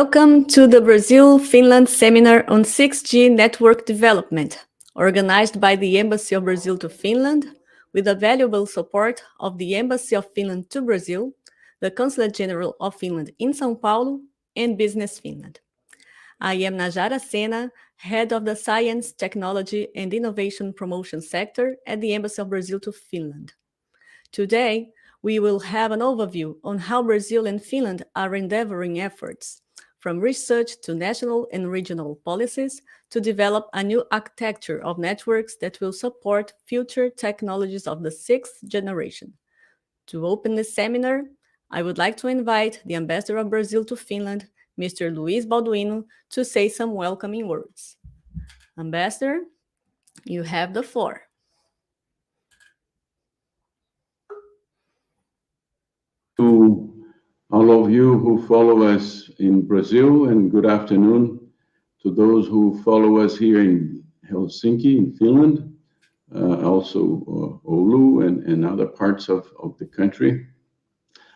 Welcome to the Brazil-Finland Seminar on 6G Network Development, organized by the Embassy of Brazil to Finland, with the valuable support of the Embassy of Finland to Brazil, the Consulate General of Finland in São Paulo, and Business Finland. I am Najara Sena, Head of the Science, Technology and Innovation Promotion Sector at the Embassy of Brazil to Finland. Today, we will have an overview on how Brazil and Finland are endeavoring efforts, from research to national and regional policies, to develop a new architecture of networks that will support future technologies of the sixth generation. To open this seminar, I would like to invite the Ambassador of Brazil to Finland, Mr. Luiz Balduino, to say some welcoming words. Ambassador, you have the floor. To all of you who follow us in Brazil, and good afternoon to those who follow us here in Helsinki, in Finland, also Oulu and other parts of the country.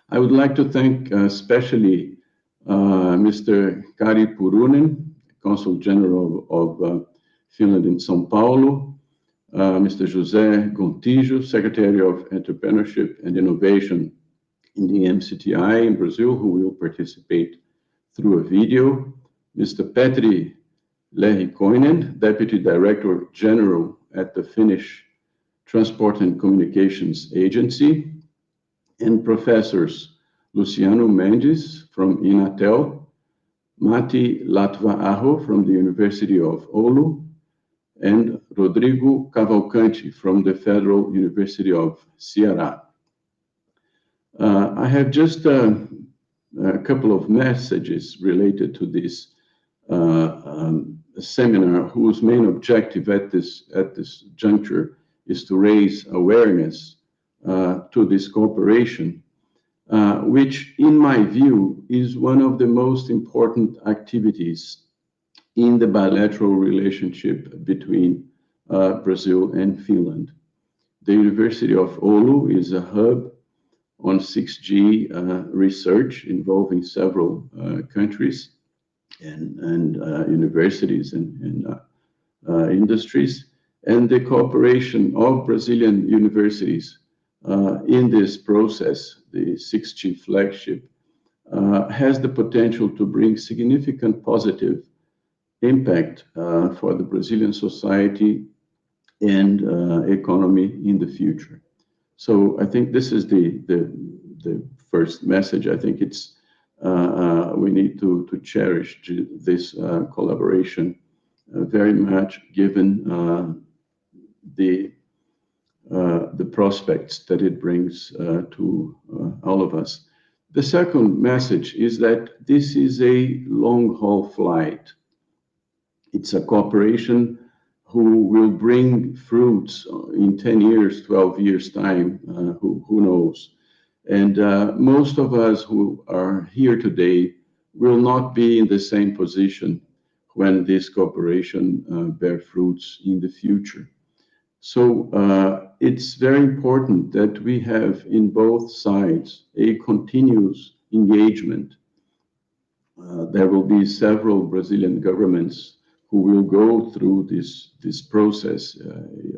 I would like to thank especially Mr. Kari Purunen, Consul General of Finland in São Paulo, Mr. José Gontijo, Secretary of Entrepreneurship and Innovation in the MCTI in Brazil, who will participate through a video, Mr. Petri Lehikoinen, Deputy Director General at the Finnish Transport and Communications Agency, and Professors Luciano Mendes from Inatel, Mati Latva-Aho from the University of Oulu, and Rodrigo Cavalcanti from the Federal University of Ceará. I have just a couple of messages related to this seminar, whose main objective at this juncture is to raise awareness to this cooperation, which, in my view, is one of the most important activities in the bilateral relationship between Brazil and Finland. The University of Oulu is a hub on 6G research involving several countries and universities and industries, and the cooperation of Brazilian universities in this process, the 6G flagship, has the potential to bring significant positive impact for the Brazilian society and economy in the future. So I think this is the first message. I think it's we need to cherish this collaboration very much, given the prospects that it brings to all of us. The second message is that this is a long-haul flight. It's a cooperation who will bring fruits in 10 years, 12 years' time, who knows. And most of us who are here today will not be in the same position when this cooperation bear fruits in the future. So it's very important that we have in both sides a continuous engagement. There will be several Brazilian governments who will go through this process.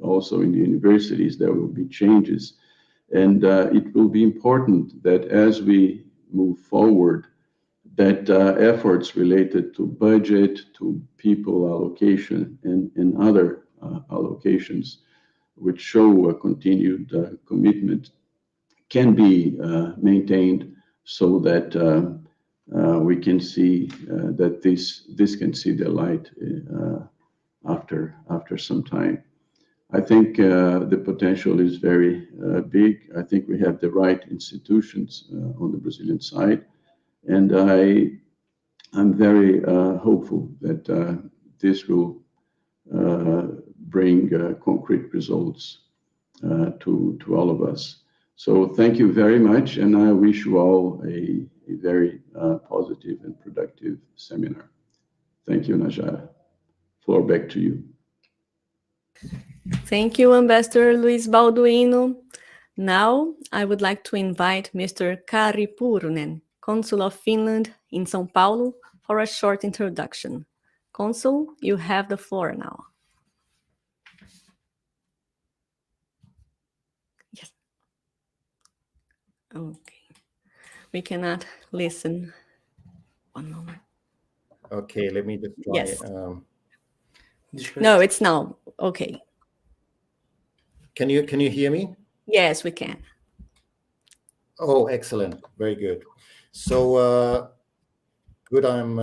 Also in the universities, there will be changes. And it will be important that as we move forward, that efforts related to budget, to people allocation, and other allocations, which show a continued commitment, can be maintained so that we can see that this can see the light after some time. I think the potential is very big. I think we have the right institutions on the Brazilian side, and I'm very hopeful that this will bring concrete results to all of us. So thank you very much, and I wish you all a very positive and productive seminar. Thank you, Najara. Floor back to you. Thank you, Ambassador Luiz Balduino. Now, I would like to invite Mr. Kari Purunen, Consul of Finland in São Paulo, for a short introduction. Consul, you have the floor now. Yes. Okay. We cannot listen. One moment. Okay, let me just try. Yes. No, it's now. Okay. Can you hear me? Yes, we can. Oh, excellent. Very good. So good. I'm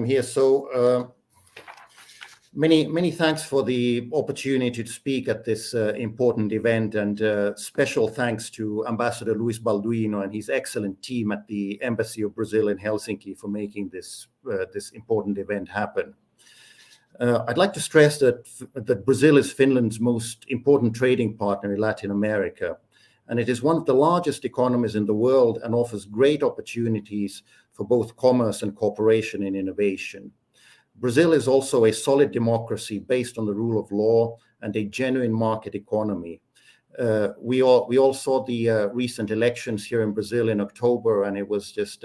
here. So many thanks for the opportunity to speak at this important event, and special thanks to Ambassador Luis Balduino and his excellent team at the Embassy of Brazil in Helsinki for making this important event happen. I'd like to stress that Brazil is Finland's most important trading partner in Latin America, and it is one of the largest economies in the world and offers great opportunities for both commerce and cooperation in innovation. Brazil is also a solid democracy based on the rule of law and a genuine market economy. We all saw the recent elections here in Brazil in October, and it was just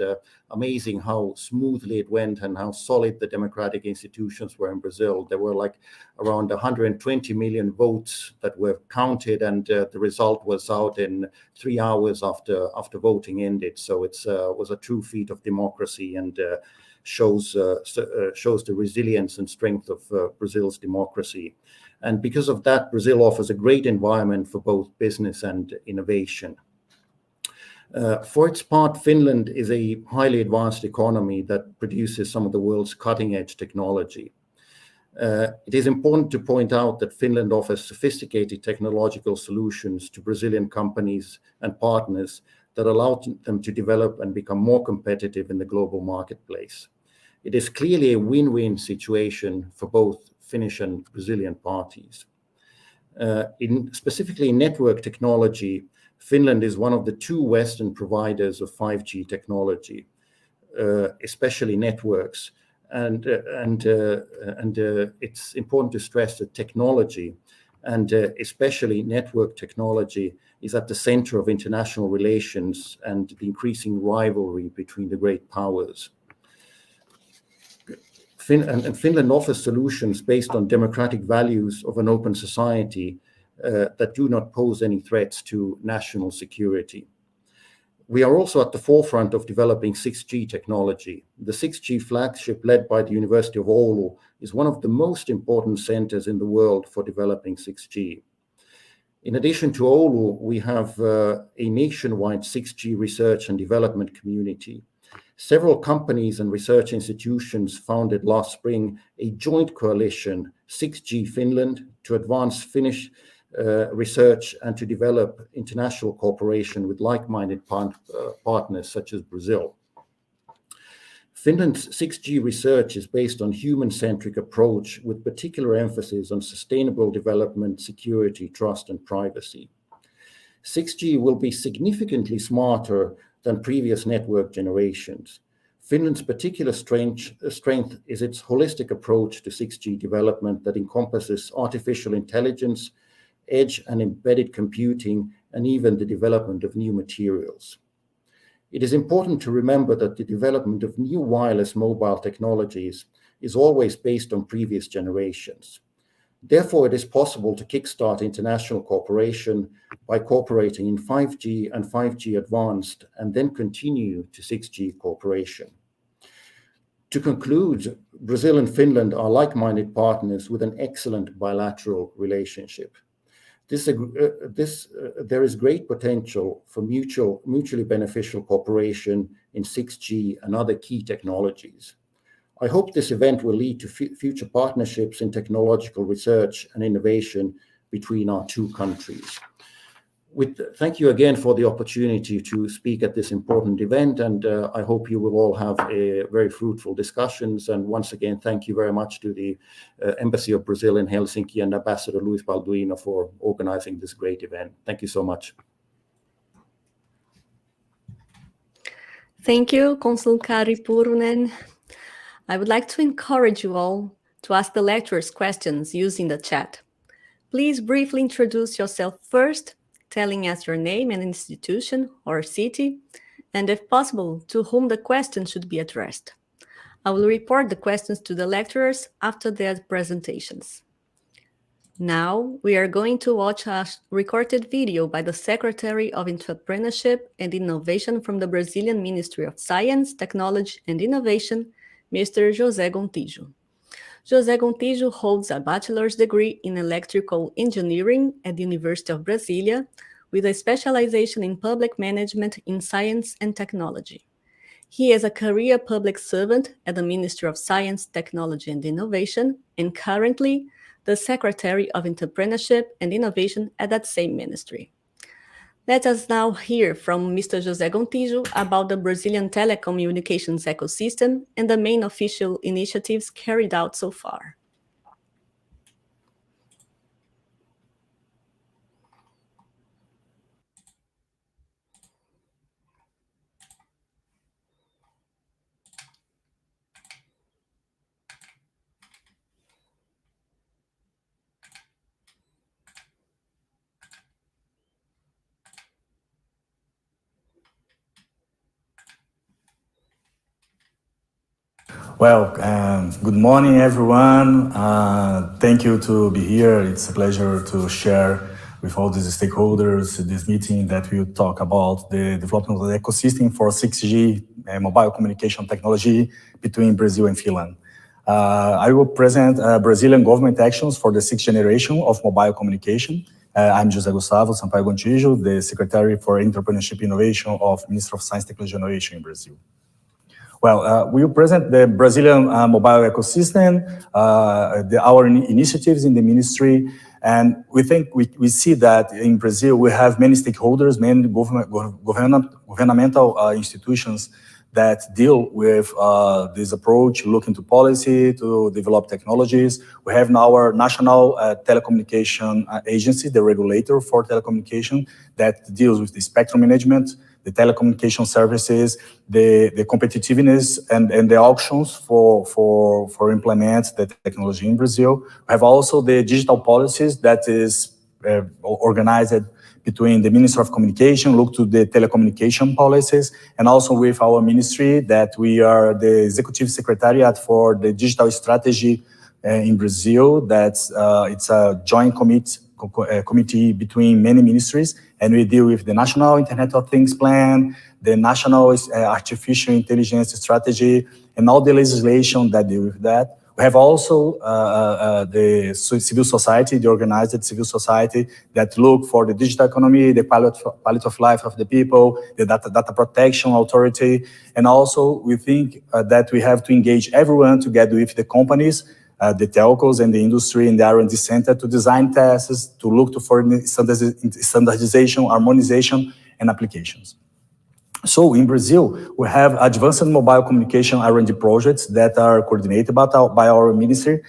amazing how smoothly it went and how solid the democratic institutions were in Brazil. There were like around 120 million votes that were counted, and the result was out in 3 hours after voting ended. So it was a true feat of democracy, and shows the resilience and strength of Brazil's democracy. And because of that, Brazil offers a great environment for both business and innovation. For its part, Finland is a highly advanced economy that produces some of the world's cutting-edge technology. It is important to point out that Finland offers sophisticated technological solutions to Brazilian companies and partners that allow them to develop and become more competitive in the global marketplace. It is clearly a win-win situation for both Finnish and Brazilian parties. Specifically in network technology, Finland is one of the 2 Western providers of 5G technology, especially networks. And it's important to stress that technology, and especially network technology, is at the center of international relations and the increasing rivalry between the great powers. Finland offers solutions based on democratic values of an open society that do not pose any threats to national security. We are also at the forefront of developing 6G technology. The 6G flagship led by the University of Oulu is one of the most important centers in the world for developing 6G. In addition to Oulu, we have a nationwide 6G research and development community. Several companies and research institutions founded last spring a joint coalition, 6G Finland, to advance Finnish research and to develop international cooperation with like-minded partners such as Brazil. Finland's 6G research is based on human-centric approach with particular emphasis on sustainable development, security, trust, and privacy. 6G will be significantly smarter than previous network generations. Finland's particular strength is its holistic approach to 6G development that encompasses artificial intelligence, edge and embedded computing, and even the development of new materials. It is important to remember that the development of new wireless mobile technologies is always based on previous generations. Therefore, it is possible to kickstart international cooperation by cooperating in 5G and 5G advanced, and then continue to 6G cooperation. To conclude, Brazil and Finland are like-minded partners with an excellent bilateral relationship. There is great potential for mutually beneficial cooperation in 6G and other key technologies. I hope this event will lead to future partnerships in technological research and innovation between our 2 countries. Thank you again for the opportunity to speak at this important event, and I hope you will all have a very fruitful discussions. And once again, thank you very much to the Embassy of Brazil in Helsinki and Ambassador Luis Balduino for organizing this great event. Thank you so much. Thank you, Consul Kari Purunen. I would like to encourage you all to ask the lecturers questions using the chat. Please briefly introduce yourself first, telling us your name and institution or city, and if possible, to whom the question should be addressed. I will report the questions to the lecturers after their presentations. Now, we are going to watch a recorded video by the Secretary of Entrepreneurship and Innovation from the Brazilian Ministry of Science, Technology and Innovation, Mr. José Gontijo. José Gontijo holds a bachelor's degree in electrical engineering at the University of Brasilia, with a specialization in public management in science and technology. He is a career public servant at the Ministry of Science, Technology and Innovation, and currently the Secretary of Entrepreneurship and Innovation at that same ministry. Let us now hear from Mr. José Gontijo about the Brazilian telecommunications ecosystem and the main official initiatives carried out so far. Well, good morning, everyone. Thank you to be here. It's a pleasure to share with all these stakeholders this meeting that will talk about the development of the ecosystem for 6G mobile communication technology between Brazil and Finland. I will present Brazilian government actions for the sixth generation of mobile communication. I'm José Gustavo Sampaio Gontijo, the Secretary for Entrepreneurship Innovation of Ministry of Science, Technology and Innovation in Brazil. Well, we will present the Brazilian mobile ecosystem, our initiatives in the ministry, and we think we see that in Brazil we have many stakeholders, many governmental institutions that deal with this approach, look into policy to develop technologies. We have now our national telecommunication agency, the regulator for telecommunication, that deals with the spectrum management, the telecommunication services, the competitiveness and the auctions for implement the technology in Brazil. We have also the digital policies that is organized between the Ministry of Communication, look to the telecommunication policies, and also with our ministry that we are the Executive Secretariat for the Digital Strategy in Brazil. That's it's a joint committee between many ministries, and we deal with the National Internet of Things Plan, the National Artificial Intelligence Strategy, and all the legislation that deal with that. We have also the civil society, the organized civil society that look for the digital economy, the quality of life of the people, the data protection authority, and also we think that we have to engage everyone together with the companies, the telcos and the industry in the R&D center to design tests, to look for standardization, harmonization, and applications. So in Brazil, we have advanced mobile communication R&D projects that are coordinated by our ministry.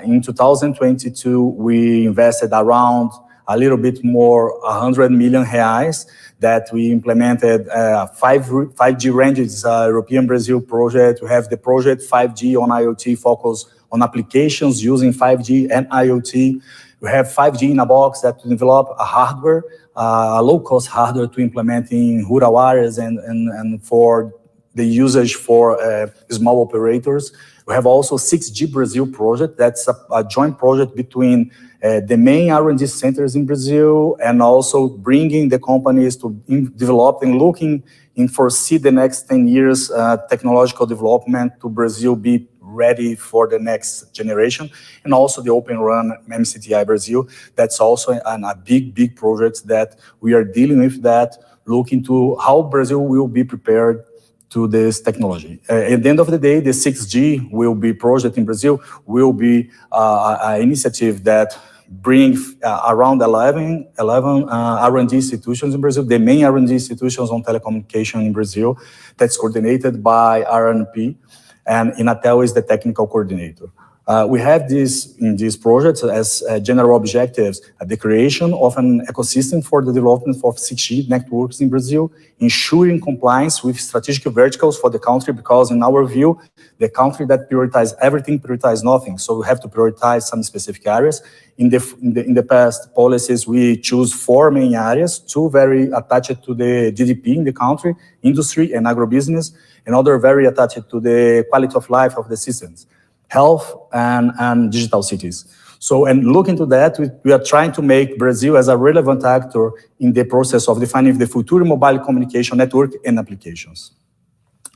In 2022, we invested around a little bit more 100 million reais that we implemented 5G ranges, European Brazil project. We have the project 5G on IoT focus on applications using 5G and IoT. We have 5G in a box that develop a hardware, a low-cost hardware to implement in rural areas and for the usage for small operators. We have also 6G Brazil project. That's a joint project between the main R&D centers in Brazil and also bringing the companies to develop and looking and foresee the next 10 years technological development to Brazil be ready for the next generation, and also the Open Run MCTI Brazil. That's also a big project that we are dealing with that, looking to how Brazil will be prepared to this technology. At the end of the day, the 6G will be project in Brazil, will be an initiative that brings around 11 R&D institutions in Brazil, the main R&D institutions on telecommunication in Brazil, that's coordinated by RNP. And Inatel is the technical coordinator. We have in these projects as general objectives, the creation of an ecosystem for the development of 6G networks in Brazil, ensuring compliance with strategic verticals for the country, because in our view, the country that prioritizes everything prioritizes nothing. So we have to prioritize some specific areas. In the past policies, we choose 4 main areas, 2 very attached to the GDP in the country, industry and agribusiness, and other very attached to the quality of life of the citizens, health and digital cities. So, and looking to that, we are trying to make Brazil as a relevant actor in the process of defining the future mobile communication network and applications.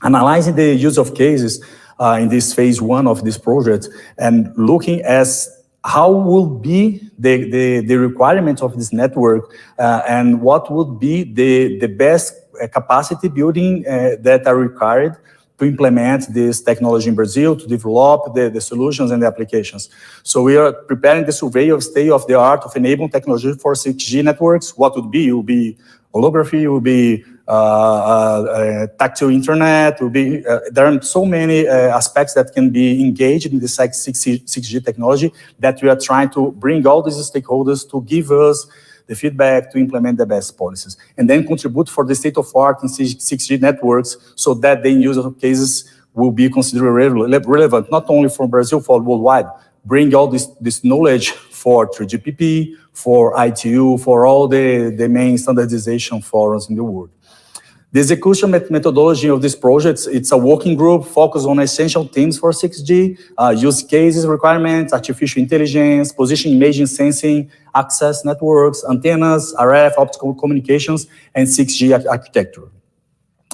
Analyzing the use of cases in this phase 1 of this project and looking as how will be the requirements of this network and what would be the best capacity building that are required to implement this technology in Brazil, to develop the solutions and the applications. So we are preparing the survey of state of the art of enabling technology for 6G networks. What would be? It will be holography, it will be tactile internet, will be, there are so many aspects that can be engaged in the 6G technology that we are trying to bring all these stakeholders to give us the feedback to implement the best policies, and then contribute for the state of art in 6G networks so that the use of cases will be considered relevant, not only for Brazil, for worldwide. Bring all this knowledge for 3GPP, for ITU, for all the main standardization forums in the world. The execution methodology of these projects, it's a working group focused on essential themes for 6G, use cases requirements, artificial intelligence, position imaging sensing, access networks, antennas, RF, optical communications, and 6G architecture.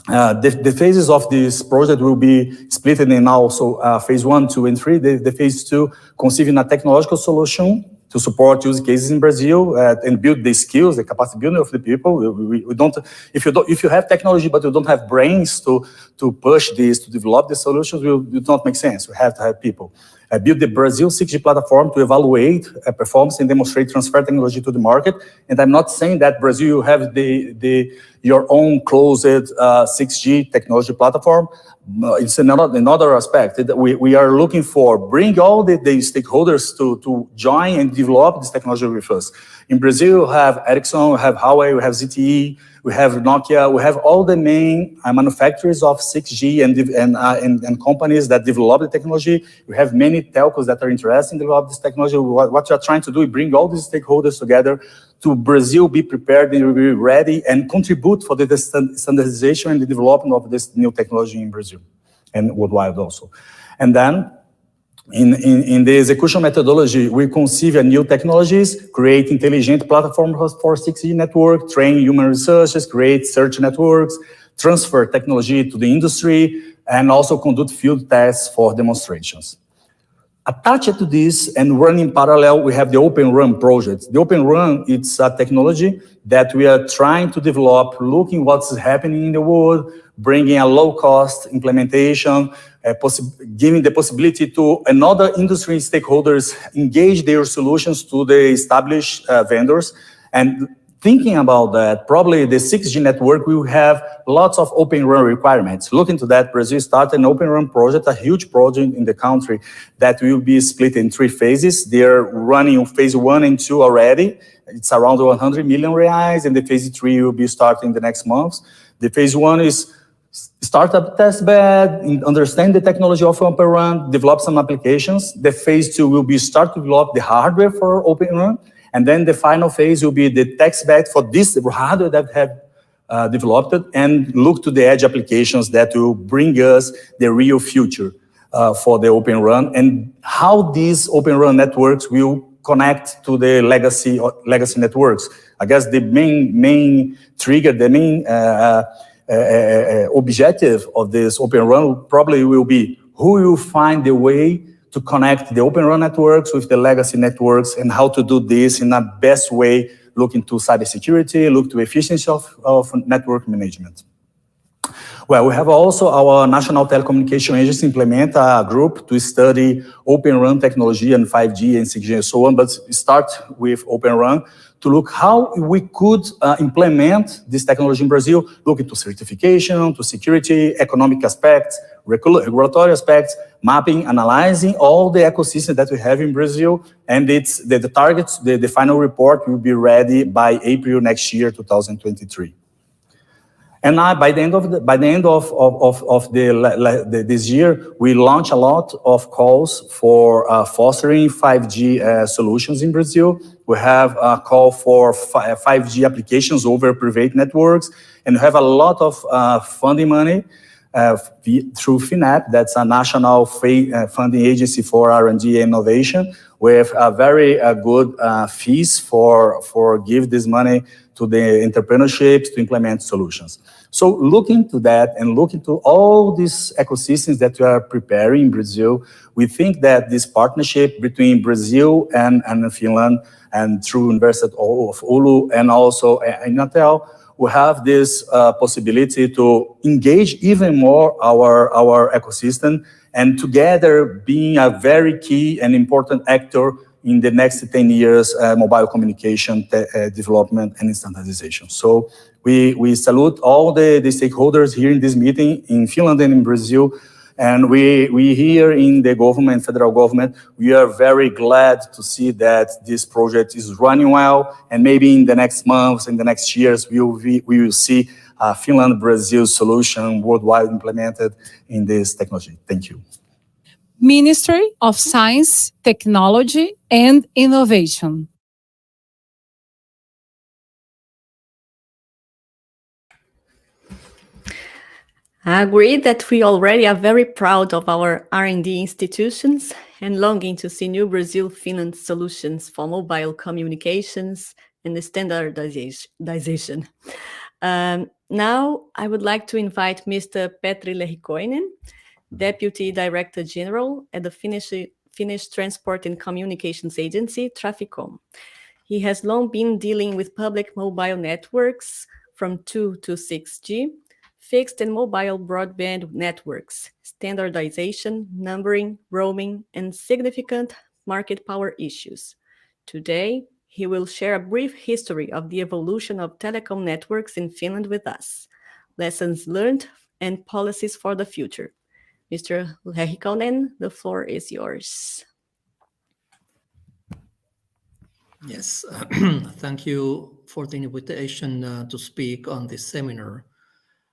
The phases of this project will be split in also phase 1, 2, and 3. The phase 2 conceiving a technological solution to support use cases in Brazil and build the skills, the capacity building of the people. We don't, if you have technology but you don't have brains to push this, to develop the solutions, it will not make sense. We have to have people. Build the Brazil 6G platform to evaluate performance and demonstrate transfer technology to the market. And I'm not saying that Brazil will have your own closed 6G technology platform. It's another aspect that we are looking for. Bring all the stakeholders to join and develop this technology with us. In Brazil, we have Ericsson, we have Huawei, we have ZTE, we have Nokia, we have all the main manufacturers of 6G and companies that develop the technology. We have many telcos that are interested in developing this technology. What we are trying to do is bring all these stakeholders together to Brazil be prepared and be ready and contribute for the standardization and the development of this new technology in Brazil and worldwide also. And then in the execution methodology, we conceive a new technologies, create intelligent platforms for 6G network, train human researchers, create search networks, transfer technology to the industry, and also conduct field tests for demonstrations. Attached to this and running in parallel, we have the Open Run project. The Open Run, it's a technology that we are trying to develop, looking what's happening in the world, bringing a low-cost implementation, giving the possibility to another industry stakeholders engage their solutions to the established vendors. And thinking about that, probably the 6G network will have lots of Open Run requirements. Looking to that, Brazil started an Open Run project, a huge project in the country that will be split in 3 phases. They're running phase 1 and 2 already. It's around 100 million reais, and the phase 3 will be starting the next months. The phase 1 is start up test bed, understand the technology of Open Run, develop some applications. The phase 2 will be start to develop the hardware for Open Run. And then the final phase will be the test bed for this hardware that have developed it and look to the edge applications that will bring us the real future for the Open Run and how these Open Run networks will connect to the legacy networks. I guess the main trigger, the main objective of this Open Run probably will be who will find the way to connect the Open Run networks with the legacy networks and how to do this in a best way, looking to cybersecurity, look to efficiency of network management. Well, we have also our National Telecommunication Agency implement a group to study Open RAN technology and 5G and 6G and so on, but start with Open RAN to look how we could implement this technology in Brazil, look into certification, to security, economic aspects, regulatory aspects, mapping, analyzing all the ecosystem that we have in Brazil, and it's the targets, the final report will be ready by April next year, 2023. And by the end of this year, we launched a lot of calls for fostering 5G solutions in Brazil. We have a call for 5G applications over private networks, and we have a lot of funding money through FINEP, that's a national funding agency for R&D and innovation, with a very good fees for give this money to the entrepreneurships to implement solutions. So looking to that and looking to all these ecosystems that we are preparing in Brazil, we think that this partnership between Brazil and Finland, and through University of Oulu and also Inatel, we have this possibility to engage even more our ecosystem, and together being a very key and important actor in the next 10 years mobile communication development and standardization. So we salute all the stakeholders here in this meeting in Finland and in Brazil. And we here in the government, federal government, we are very glad to see that this project is running well. And maybe in the next months, in the next years, we will see a Finland-Brazil solution worldwide implemented in this technology. Thank you. Ministry of Science, Technology and Innovation. I agree that we already are very proud of our R&D institutions and longing to see new Brazil-Finland solutions for mobile communications and the standardization. Now, I would like to invite Mr. Petri Lehikoinen, Deputy Director General at the Finnish Transport and Communications Agency, Traficom. He has long been dealing with public mobile networks from 2 to 6G, fixed and mobile broadband networks, standardization, numbering, roaming, and significant market power issues. Today, he will share a brief history of the evolution of telecom networks in Finland with us, lessons learned, and policies for the future. Mr. Lehikoinen, the floor is yours. Yes, thank you for the invitation to speak on this seminar.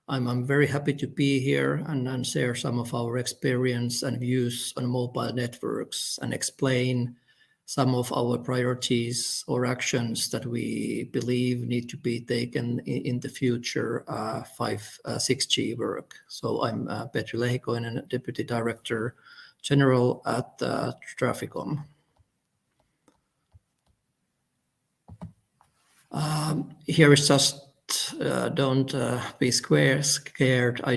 I'm very happy to be here and share some of our experience and views on mobile networks and explain some of our priorities or actions that we believe need to be taken in the future 6G work. So I'm Petri Lehikoinen, Deputy Director General at Traficom. Here is just don't be scared. I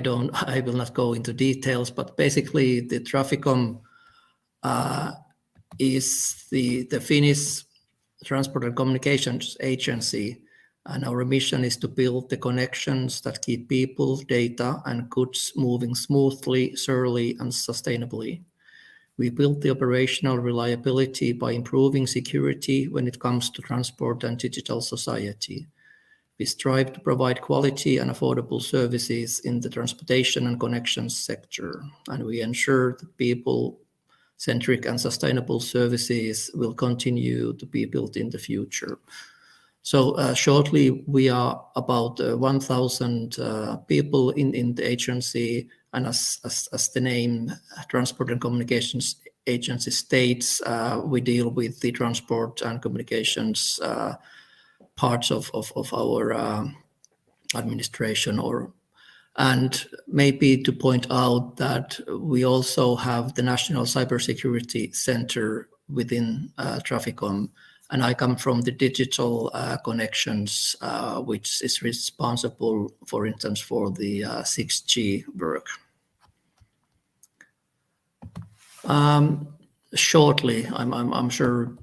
will not go into details, but basically the Traficom is the Finnish Transport and Communications Agency, and our mission is to build the connections that keep people, data, and goods moving smoothly, surely, and sustainably. We build the operational reliability by improving security when it comes to transport and digital society. We strive to provide quality and affordable services in the transportation and connections sector, and we ensure that people-centric and sustainable services will continue to be built in the future. So shortly, we are about 1,000 people in the agency, and as the name Transport and Communications Agency states, we deal with the transport and communications parts of our administration. And maybe to point out that we also have the National Cybersecurity Center within Traficom, and I come from the digital connections, which is responsible, for instance, for the 6G work. Shortly, I'm sure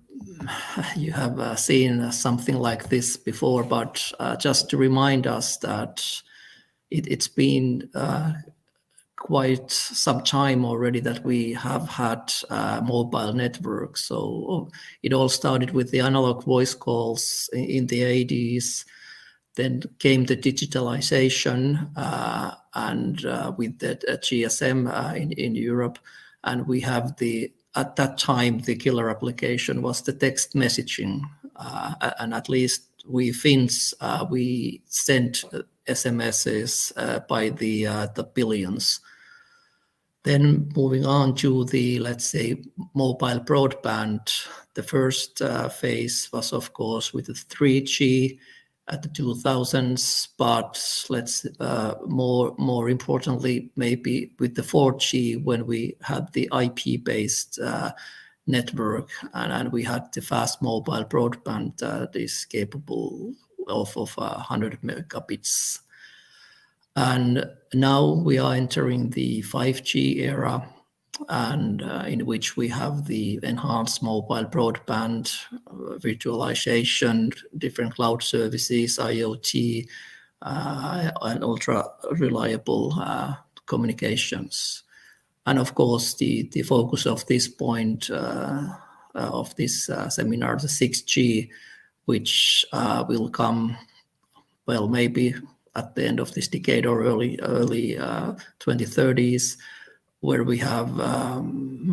you have seen something like this before, but just to remind us that it's been quite some time already that we have had mobile networks. So it all started with the analog voice calls in the 80s. Then came the digitalization and with the GSM in Europe. And we have at that time, the killer application was the text messaging. And at least we Finns, we sent SMSs by the billions. Then moving on to the, let's say, mobile broadband, the first phase was, of course, with the 3G at the 2000s, but more importantly, maybe with the 4G when we had the IP-based network and we had the fast mobile broadband that is capable of 100 megabits. And now we are entering the 5G era, and in which we have the enhanced mobile broadband, virtualization, different cloud services, IoT, and ultra reliable communications. And of course, the focus of this point of this seminar, the 6G, which will come, well, maybe at the end of this decade or early 2030s, where we have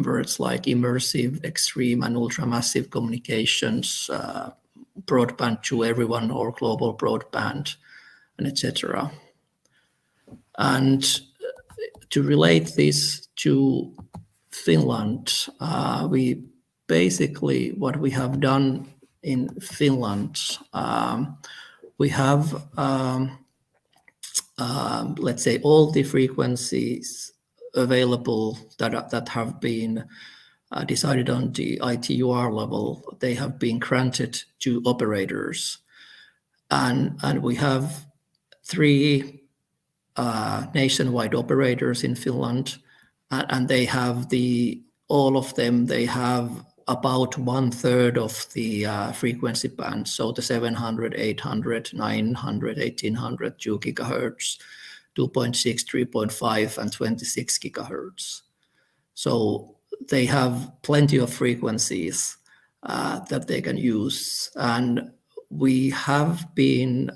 words like immersive, extreme, and ultramassive communications, broadband to everyone or global broadband, and etc. And to relate this to Finland, we basically, what we have done in Finland, we have, let's say, all the frequencies available that have been decided on the ITUR level. They have been granted to operators, and we have 3 nationwide operators in Finland, and they have all of them. They have about 1/3 of the frequency band, so the 700, 800, 900, 1800, 2 gigahertz, 2.6, 3.5, and 26 gigahertz. So they have plenty of frequencies that they can use. And we have been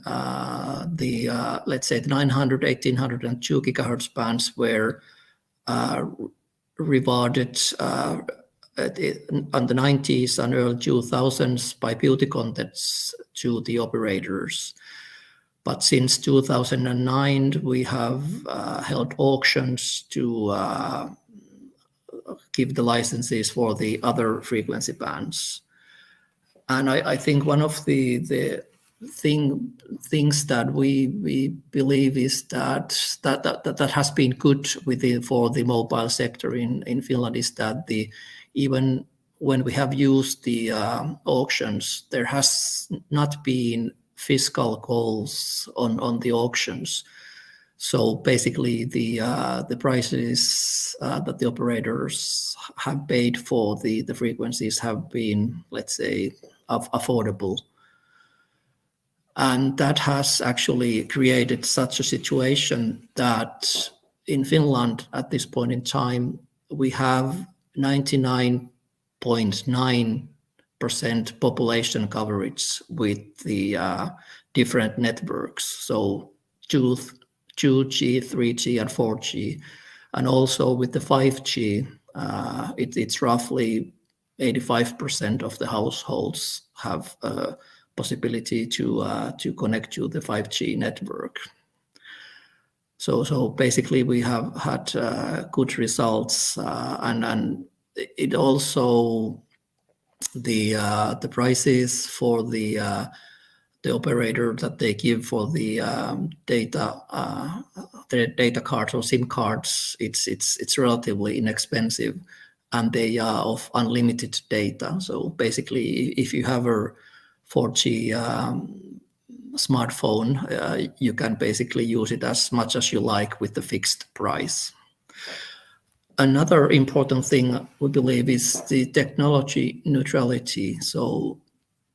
let's say the 900, 1800, and 2 gigahertz bands were rewarded on the 90s and early 2000s by beauty contests to the operators. But since 2009, we have held auctions to give the licenses for the other frequency bands. And I think one of the things that we believe is that has been good for the mobile sector in Finland is that even when we have used the auctions, there has not been fiscal goals on the auctions. So basically the prices that the operators have paid for the frequencies have been, let's say, affordable. And that has actually created such a situation that in Finland at this point in time, we have 99.9% population coverage with the different networks. So 2G, 3G, and 4G. And also with the 5G, it's roughly 85% of the households have a possibility to connect to the 5G network. So basically we have had good results, and it also the prices for the operator that they give for the data cards or SIM cards, it's relatively inexpensive, and they are of unlimited data. So basically, if you have a 4G smartphone, you can basically use it as much as you like with the fixed price. Another important thing we believe is the technology neutrality. So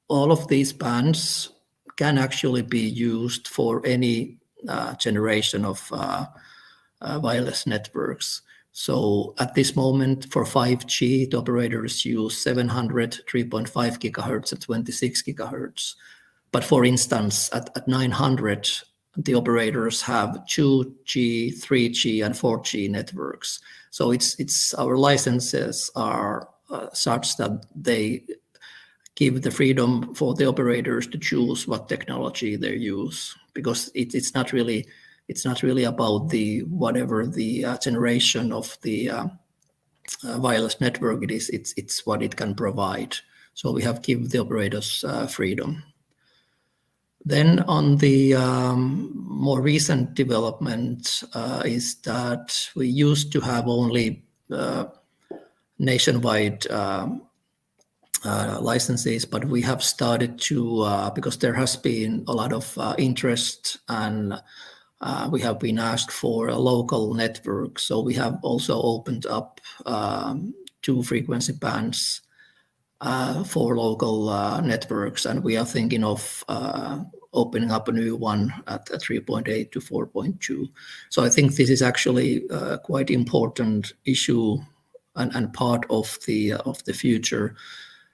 all of these bands can actually be used for any generation of wireless networks. So at this moment, for 5G, the operators use 700, 3.5 gigahertz and 26 gigahertz. But for instance, at 900, the operators have 2G, 3G, and 4G networks. So it's our licenses are such that they give the freedom for the operators to choose what technology they use, because it's not really about the whatever the generation of the wireless network it is. It's what it can provide. So we have given the operators freedom. Then on the more recent development is that we used to have only nationwide licenses, but we have started to, because there has been a lot of interest, and we have been asked for a local network. So we have also opened up 2 frequency bands for local networks, and we are thinking of opening up a new one at 3.8 to 4.2. So I think this is actually a quite important issue and part of the future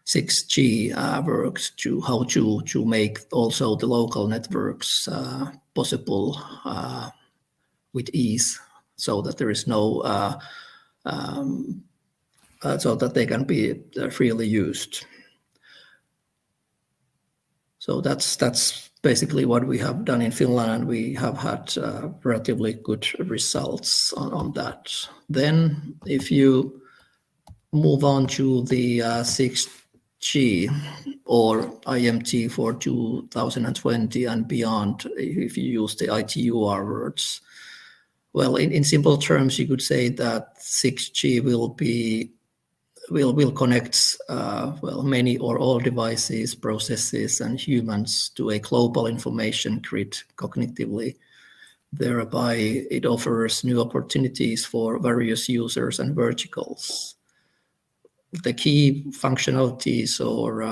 6G works, to how to make also the local networks possible with ease, so that there is no so that they can be freely used. So that's basically what we have done in Finland, and we have had relatively good results on that. Then if you move on to the 6G or IMT for 2020 and beyond, if you use the ITUR words, well, in simple terms, you could say that 6G will connect many or all devices, processes, and humans to a global information grid cognitively. Thereby, it offers new opportunities for various users and verticals. The key functionalities or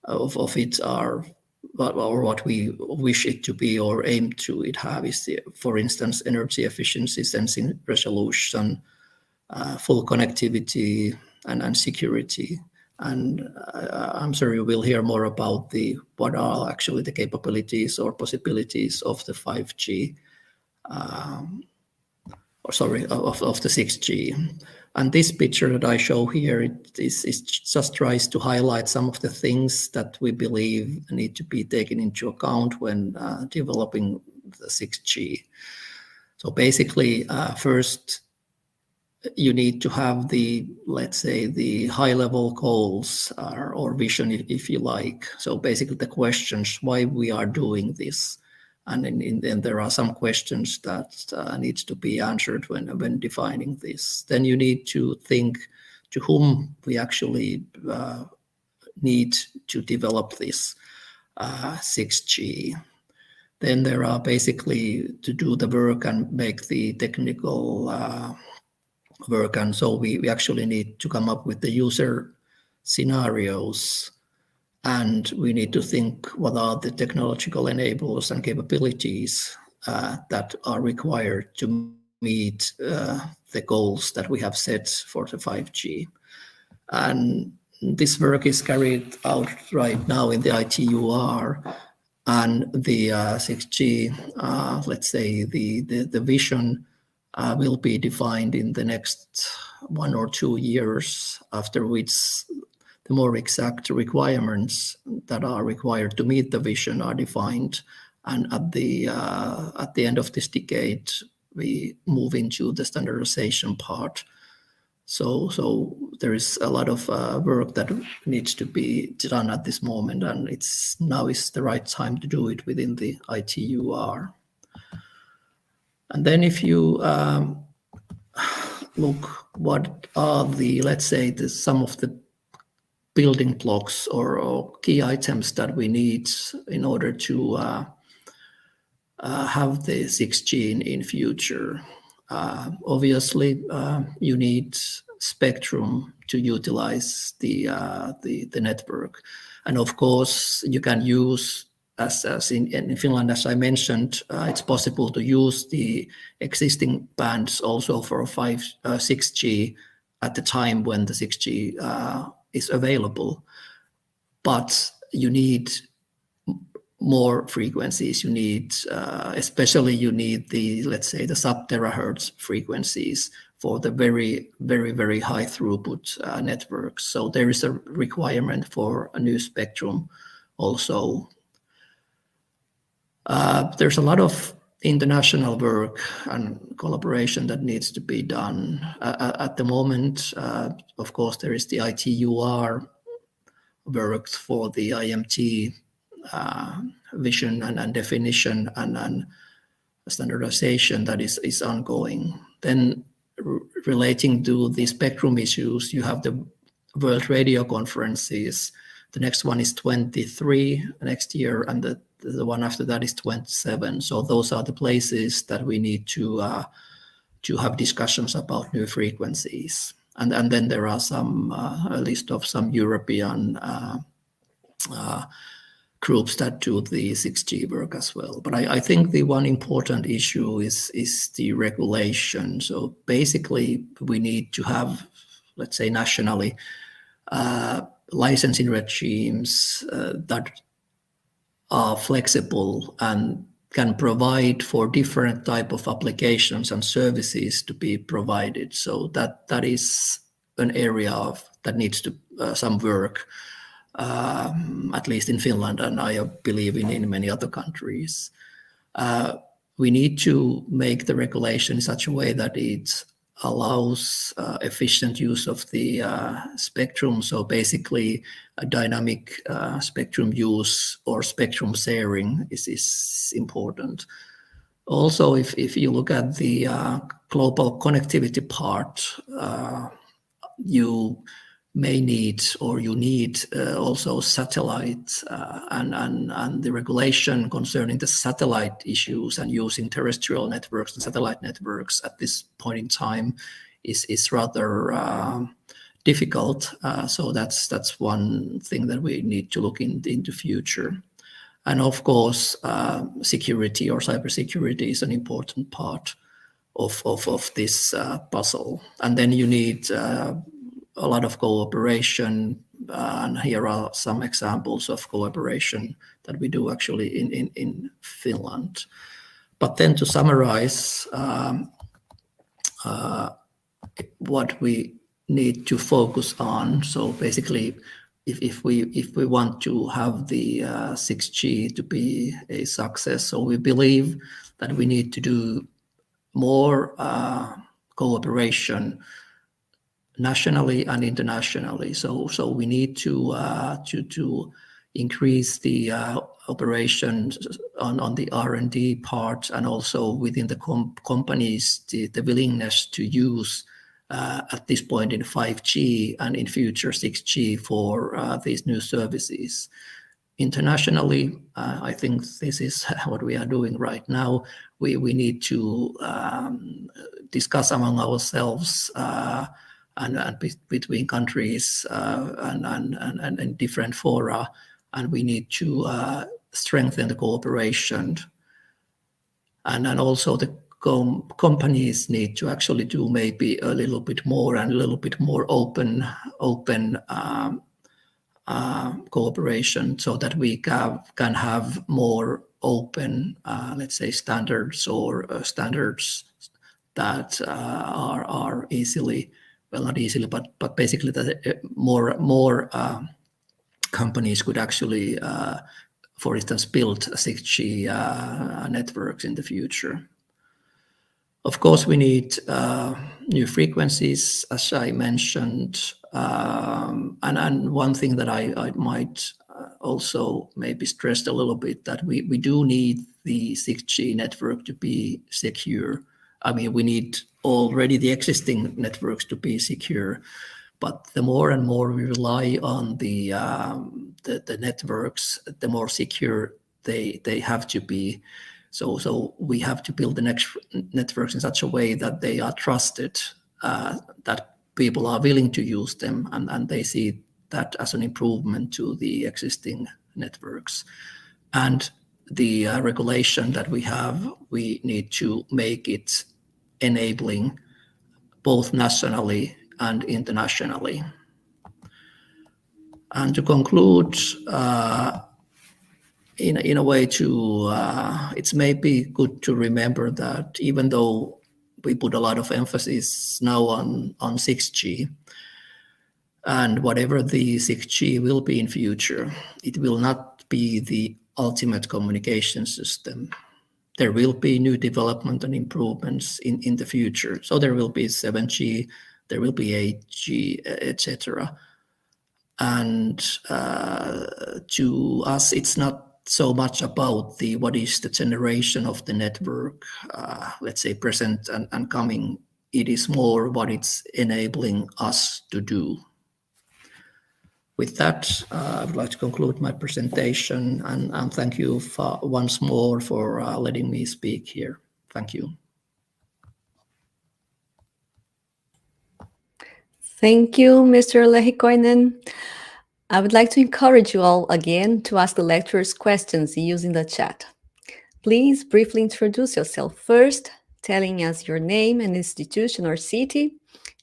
of it are, or what we wish it to be or aim to it have is, for instance, energy efficiency, sensing resolution, full connectivity, and security. And I'm sure you will hear more about what are actually the capabilities or possibilities of the 5G, of the 6G. And this picture that I show here, it just tries to highlight some of the things that we believe need to be taken into account when developing the 6G. So basically, first, you need to have let's say, the high-level goals or vision, if you like. So basically the questions why we are doing this. And then there are some questions that needs to be answered when defining this. Then you need to think to whom we actually need to develop this 6G. Then there are basically to do the work and make the technical work, and so we actually need to come up with the user scenarios, and we need to think what are the technological enablers and capabilities that are required to meet the goals that we have set for the 5G. And this work is carried out right now in the ITUR, and the 6G, let's say the vision will be defined in the next 1 or 2 years, after which the more exact requirements that are required to meet the vision are defined. And at the end of this decade, we move into the standardization part. So there is a lot of work that needs to be done at this moment, and now is the right time to do it within the ITUR. And then if you look what are let's say, some of the building blocks or key items that we need in order to have the 6G in future. Obviously, you need spectrum to utilize the network. And of course, you can use as in Finland, as I mentioned, it's possible to use the existing bands also for 6G at the time when the 6G is available. But you need more frequencies. You need, especially you need the, let's say, the sub-terahertz frequencies for the very, very, very high throughput networks. So there is a requirement for a new spectrum also. There's a lot of international work and collaboration that needs to be done. At the moment, of course, there is the ITUR work for the IMT vision and definition and standardization that is ongoing. Then relating to the spectrum issues, you have the World Radio Conferences. The next one is 23 next year, and the one after that is 27. So those are the places that we need to have discussions about new frequencies. And then there are some a list of some European groups that do the 6G work as well. But I think the one important issue is the regulation. So basically, we need to have, let's say, nationally licensing regimes that are flexible and can provide for different type of applications and services to be provided. So that is an area that needs to some work, at least in Finland, and I believe in many other countries. We need to make the regulation in such a way that it allows efficient use of the spectrum. So basically, a dynamic spectrum use or spectrum sharing is important. Also, if you look at the global connectivity part, you may need, or you need also satellites and the regulation concerning the satellite issues and using terrestrial networks and satellite networks at this point in time is rather difficult. So that's one thing that we need to look into future. And of course, security or cybersecurity is an important part of this puzzle. And then you need a lot of cooperation, and here are some examples of cooperation that we do actually in Finland. But then to summarize what we need to focus on, so basically if we want to have the 6G to be a success, so we believe that we need to do more cooperation nationally and internationally. So we need to increase the operations on the R&D part, and also within the companies the willingness to use at this point in 5G and in future 6G for these new services. Internationally, I think this is what we are doing right now. We need to discuss among ourselves and between countries and different fora, and we need to strengthen the cooperation. And also the companies need to actually do maybe a little bit more and a little bit more open cooperation, so that we can have more open, let's say, standards or standards that are easily, well, not easily, but basically that more companies could actually, for instance, build 6G networks in the future. Of course, we need new frequencies, as I mentioned, and one thing that I might also maybe stress a little bit, that we do need the 6G network to be secure. I mean, we need already the existing networks to be secure, but the more and more we rely on the networks, the more secure they have to be. So we have to build the next networks in such a way that they are trusted, that people are willing to use them, and they see that as an improvement to the existing networks. And the regulation that we have, we need to make it enabling both nationally and internationally. And to conclude, in a way, it's maybe good to remember that even though we put a lot of emphasis now on 6G, and whatever the 6G will be in future, it will not be the ultimate communication system. There will be new development and improvements in the future. So there will be 7G, there will be 8G, etc. And to us, it's not so much about what is the generation of the network, let's say present and coming. It is more what it's enabling us to do. With that, I would like to conclude my presentation and thank you once more for letting me speak here. Thank you. Thank you, Mr. Lehikoinen. I would like to encourage you all again to ask the lecturers questions using the chat. Please briefly introduce yourself first, telling us your name and institution or city,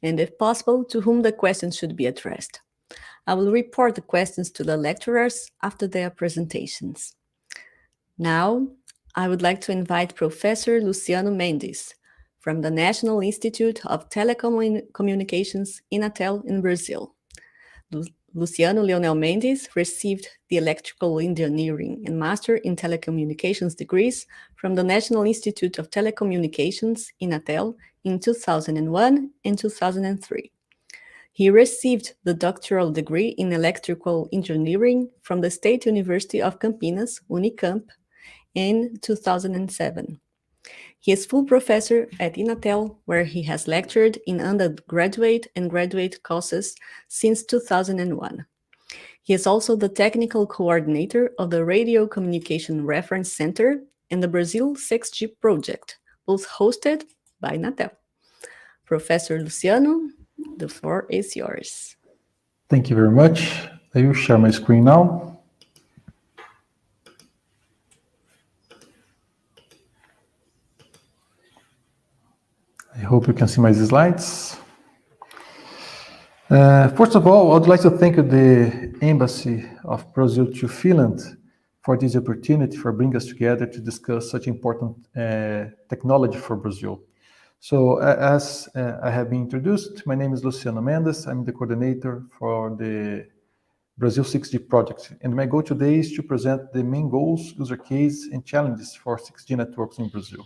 and if possible, to whom the question should be addressed. I will report the questions to the lecturers after their presentations. Now, I would like to invite Professor Luciano Mendes from the National Institute of Telecommunications Inatel in Brazil. Luciano Leonel Mendes received the Electrical Engineering and Master in Telecommunications degrees from the National Institute of Telecommunications Inatel in 2001 and 2003. He received the doctoral degree in electrical engineering from the State University of Campinas, Unicamp, in 2007. He is full professor at Inatel, where he has lectured in undergraduate and graduate courses since 2001. He is also the technical coordinator of the Radio Communication Reference Center and the Brazil 6G project, both hosted by Inatel. Professor Luciano, the floor is yours. Thank you very much. I will share my screen now. I hope you can see my slides. First of all, I'd like to thank the Embassy of Brazil to Finland for this opportunity for bringing us together to discuss such important technology for Brazil. So as I have been introduced, my name is Luciano Mendes. I'm the coordinator for the Brazil 6G project. And my goal today is to present the main goals, user case, and challenges for 6G networks in Brazil.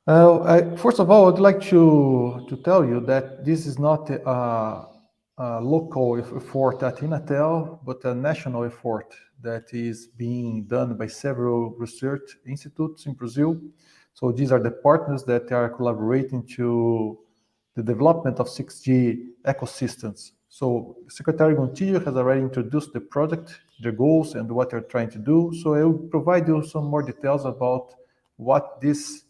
First of all, I'd like to tell you that this is not a local effort at Inatel, but a national effort that is being done by several research institutes in Brazil. So these are the partners that are collaborating to the development of 6G ecosystems. So Secretary Gontijo has already introduced the project, their goals, and what they're trying to do. So I will provide you some more details about what these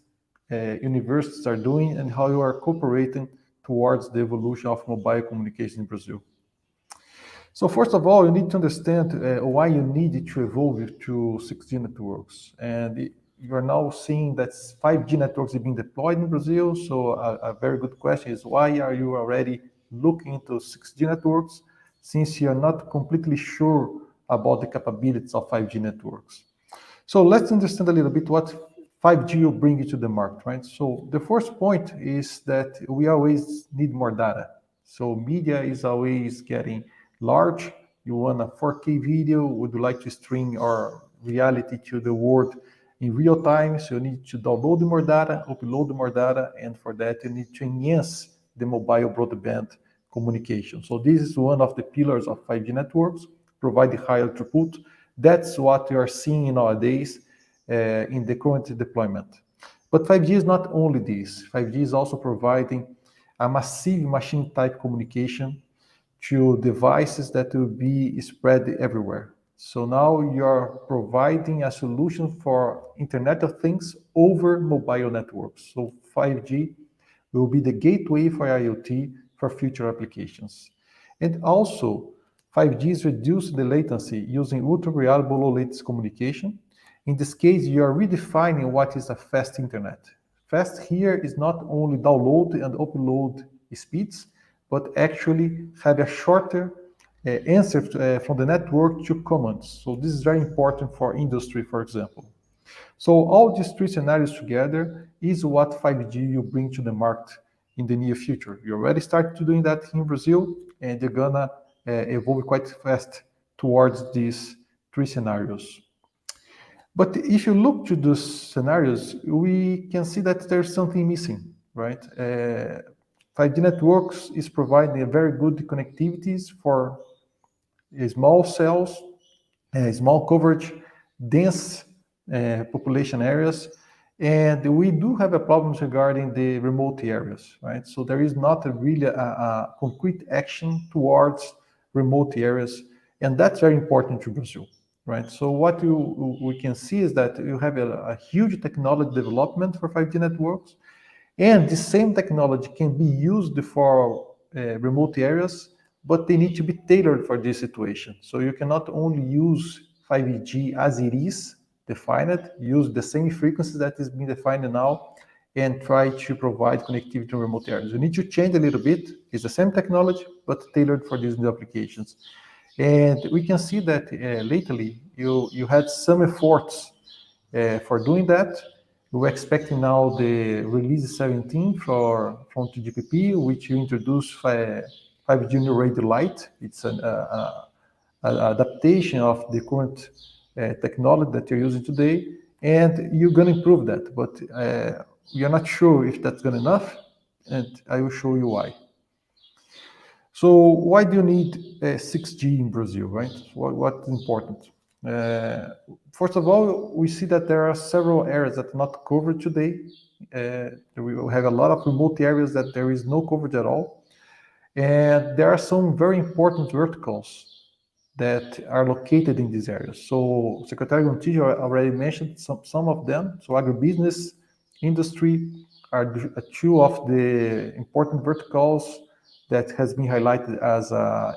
universities are doing and how you are cooperating towards the evolution of mobile communication in Brazil. So first of all, you need to understand why you need to evolve to 6G networks. And you are now seeing that 5G networks are being deployed in Brazil. So a very good question is, why are you already looking into 6G networks since you are not completely sure about the capabilities of 5G networks? So let's understand a little bit what 5G will bring you to the market, right? So the first point is that we always need more data. So media is always getting large. You want a 4K video, would you like to stream our reality to the world in real time? So you need to download more data, upload more data, and for that you need to enhance the mobile broadband communication. So this is one of the pillars of 5G networks, provide higher throughput. That's what we are seeing nowadays in the current deployment. But 5G is not only this. 5G is also providing a massive machine type communication to devices that will be spread everywhere. So now you're providing a solution for Internet of Things over mobile networks. So 5G will be the gateway for IoT for future applications. And also 5G is reducing the latency using ultra-reliable low-latency communication. In this case, you are redefining what is a fast internet. Fast here is not only download and upload speeds, but actually have a shorter answer from the network to commands. So this is very important for industry, for example. So all these three scenarios together is what 5G will bring to the market in the near future. You already started doing that in Brazil, and they're gonna evolve quite fast towards these three scenarios. But if you look to those scenarios, we can see that there's something missing, right? 5G networks is providing a very good connectivities for small cells, small coverage, dense population areas, and we do have a problems regarding the remote areas, right? So there is not really a concrete action towards remote areas, and that's very important to Brazil, right? So what we can see is that you have a huge technology development for 5G networks, and the same technology can be used for remote areas, but they need to be tailored for this situation. So you cannot only use 5G as it is defined, use the same frequency that is being defined now, and try to provide connectivity to remote areas. You need to change a little bit. It's the same technology, but tailored for these new applications. And we can see that lately you had some efforts for doing that. We're expecting now the release 17 from TGPP, which you introduce 5G New Radio Lite. It's an adaptation of the current technology that you're using today, and you're going to improve that. But we are not sure if that's good enough, and I will show you why. So why do you need 6G in Brazil, right? What's important? First of all, we see that there are several areas that are not covered today. We have a lot of remote areas that there is no coverage at all. And there are some very important verticals that are located in these areas. So Secretary Gontijo already mentioned some of them. So agribusiness, industry are two of the important verticals that has been highlighted as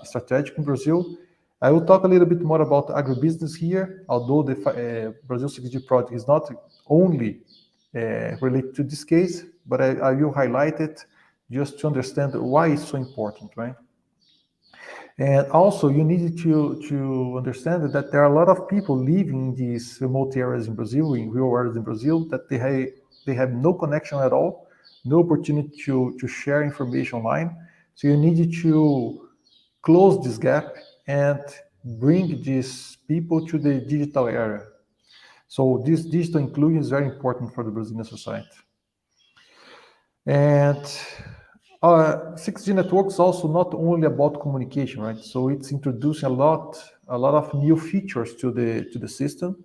strategic in Brazil. I will talk a little bit more about agribusiness here, although the Brazil 6G project is not only related to this case, but I will highlight it just to understand why it's so important, right? And also, you need to understand that there are a lot of people living in these remote areas in Brazil, in rural areas in Brazil, that they have no connection at all, no opportunity to share information online. So you need to close this gap and bring these people to the digital era. So this digital inclusion is very important for the Brazilian society. And 6G networks also not only about communication, right? So it's introducing a lot of new features to the system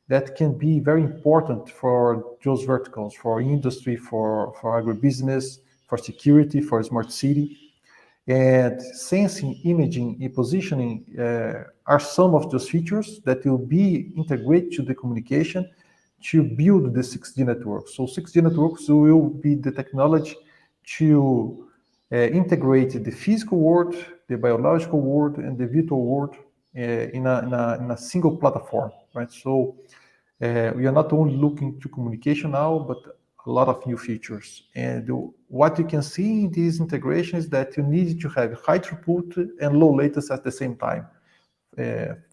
that can be very important for those verticals, for industry, for agribusiness, for security, for smart city. And sensing, imaging, and positioning are some of those features that will be integrated to the communication to build the 6G networks. So 6G networks will be the technology to integrate the physical world, the biological world, and the virtual world in a single platform, right? So we are not only looking to communication now, but a lot of new features. And what you can see in this integration is that you need to have high throughput and low latency at the same time.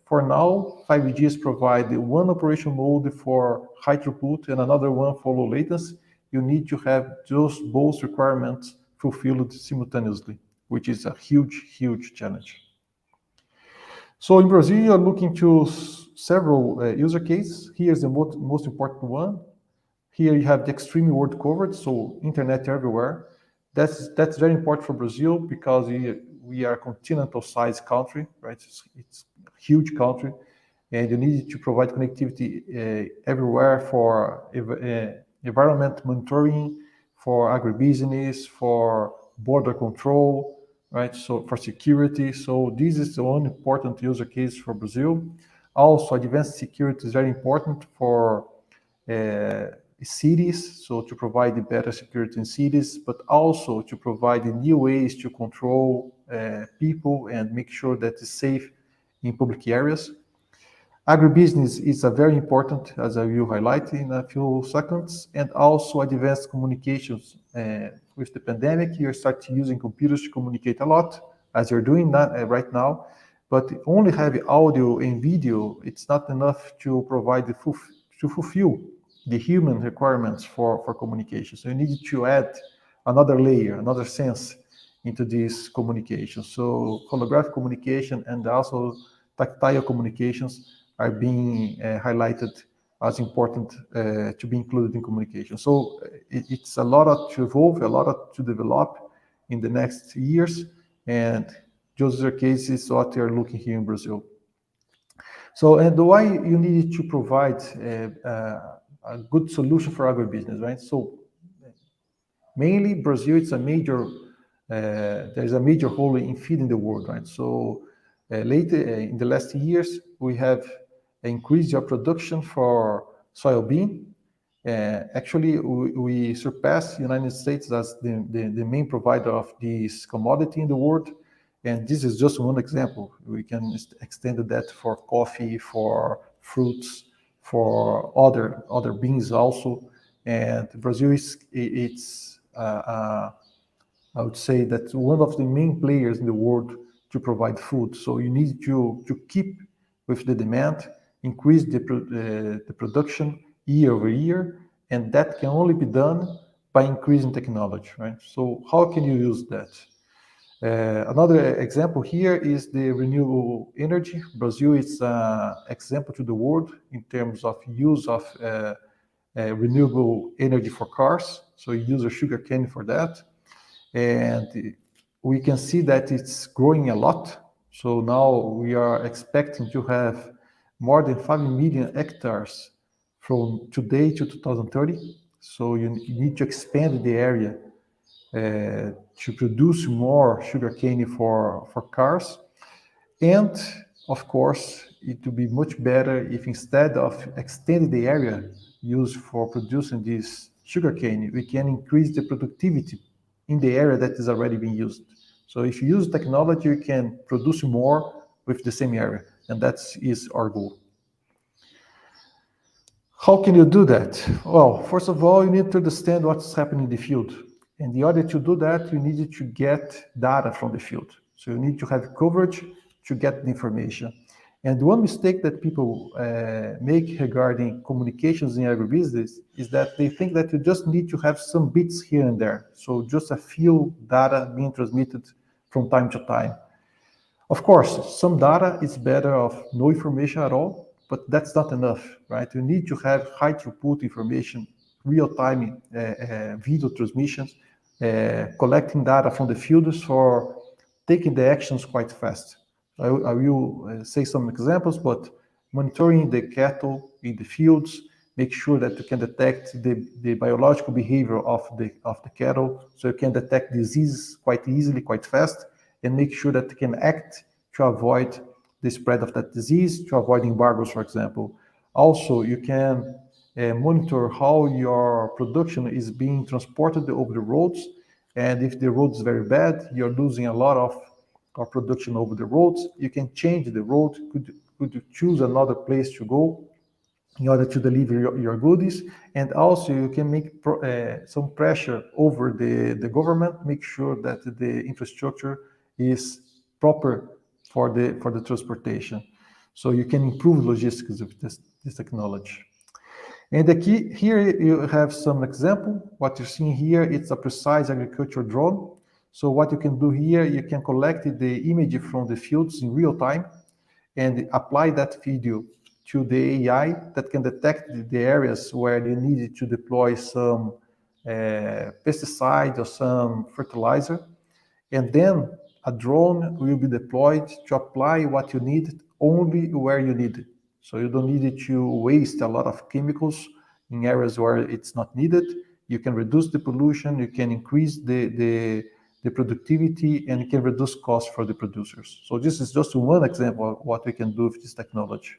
For now, 5G is providing one operation mode for high throughput and another one for low latency. You need to have those both requirements fulfilled simultaneously, which is a huge challenge. So in Brazil, you're looking to several user cases. Here's the most important one. Here you have the extreme world coverage, so internet everywhere. That's very important for Brazil because we are a continental size country, right? It's a huge country, and you need to provide connectivity everywhere for environment monitoring, for agribusiness, for border control, right? So for security. So this is the one important user case for Brazil. Also, advanced security is very important for cities, so to provide better security in cities, but also to provide new ways to control people and make sure that it's safe in public areas. Agribusiness is a very important, as I will highlight in a few seconds, and also advanced communications. With the pandemic, you start using computers to communicate a lot, as you're doing that right now. But only have audio and video, it's not enough to provide to fulfill the human requirements for communication. So you need to add another layer, another sense into this communication. So holographic communication and also tactile communications are being highlighted as important to be included in communication. So it's a lot to evolve, a lot to develop in the next years, and user cases what they are looking here in Brazil. So, and why you need to provide a good solution for agribusiness, right? So, mainly Brazil, it's a major, there's a major role in feeding the world, right? So, later in the last years, we have increased our production for soybean. Actually, we surpassed the United States as the main provider of this commodity in the world. And this is just one example. We can extend that for coffee, for fruits, for other beans also. And Brazil I would say that one of the main players in the world to provide food. So you need to keep with the demand, increase the production year over year, and that can only be done by increasing technology, right? So how can you use that? Another example here is the renewable energy. Brazil is an example to the world in terms of use of renewable energy for cars. So you use a sugar cane for that. And we can see that it's growing a lot. So now we are expecting to have more than 5 million hectares from today to 2030. So you need to expand the area to produce more sugarcane for cars. And of course, it would be much better if instead of extending the area used for producing this sugarcane, we can increase the productivity in the area that is already being used. So if you use technology, you can produce more with the same area, and that is our goal. How can you do that? Well, first of all, you need to understand what's happening in the field. And in order to do that, you need to get data from the field. So you need to have coverage to get the information. And one mistake that people make regarding communications in agribusiness is that they think that you just need to have some bits here and there. So just a few data being transmitted from time to time. Of course, some data is better of no information at all, but that's not enough, right? You need to have high throughput information, real-time video transmissions, collecting data from the fields for taking the actions quite fast. I will say some examples, but monitoring the cattle in the fields, make sure that you can detect the biological behavior of the cattle, so you can detect diseases quite easily, quite fast, and make sure that you can act to avoid the spread of that disease, to avoid embargoes, for example. Also, you can monitor how your production is being transported over the roads, and if the road is very bad, you're losing a lot of production over the roads. You can change the road. Could you choose another place to go in order to deliver your goodies? And also you can make some pressure over the government, make sure that the infrastructure is proper for the transportation. So you can improve logistics with this technology. And the key here, you have some example. What you're seeing here, it's a precise agriculture drone. So what you can do here, you can collect the image from the fields in real time and apply that video to the AI that can detect the areas where you need to deploy some pesticide or some fertilizer. And then a drone will be deployed to apply what you need only where you need it. So you don't need to waste a lot of chemicals in areas where it's not needed. You can reduce the pollution, you can increase the productivity, and it can reduce costs for the producers. So this is just one example of what we can do with this technology.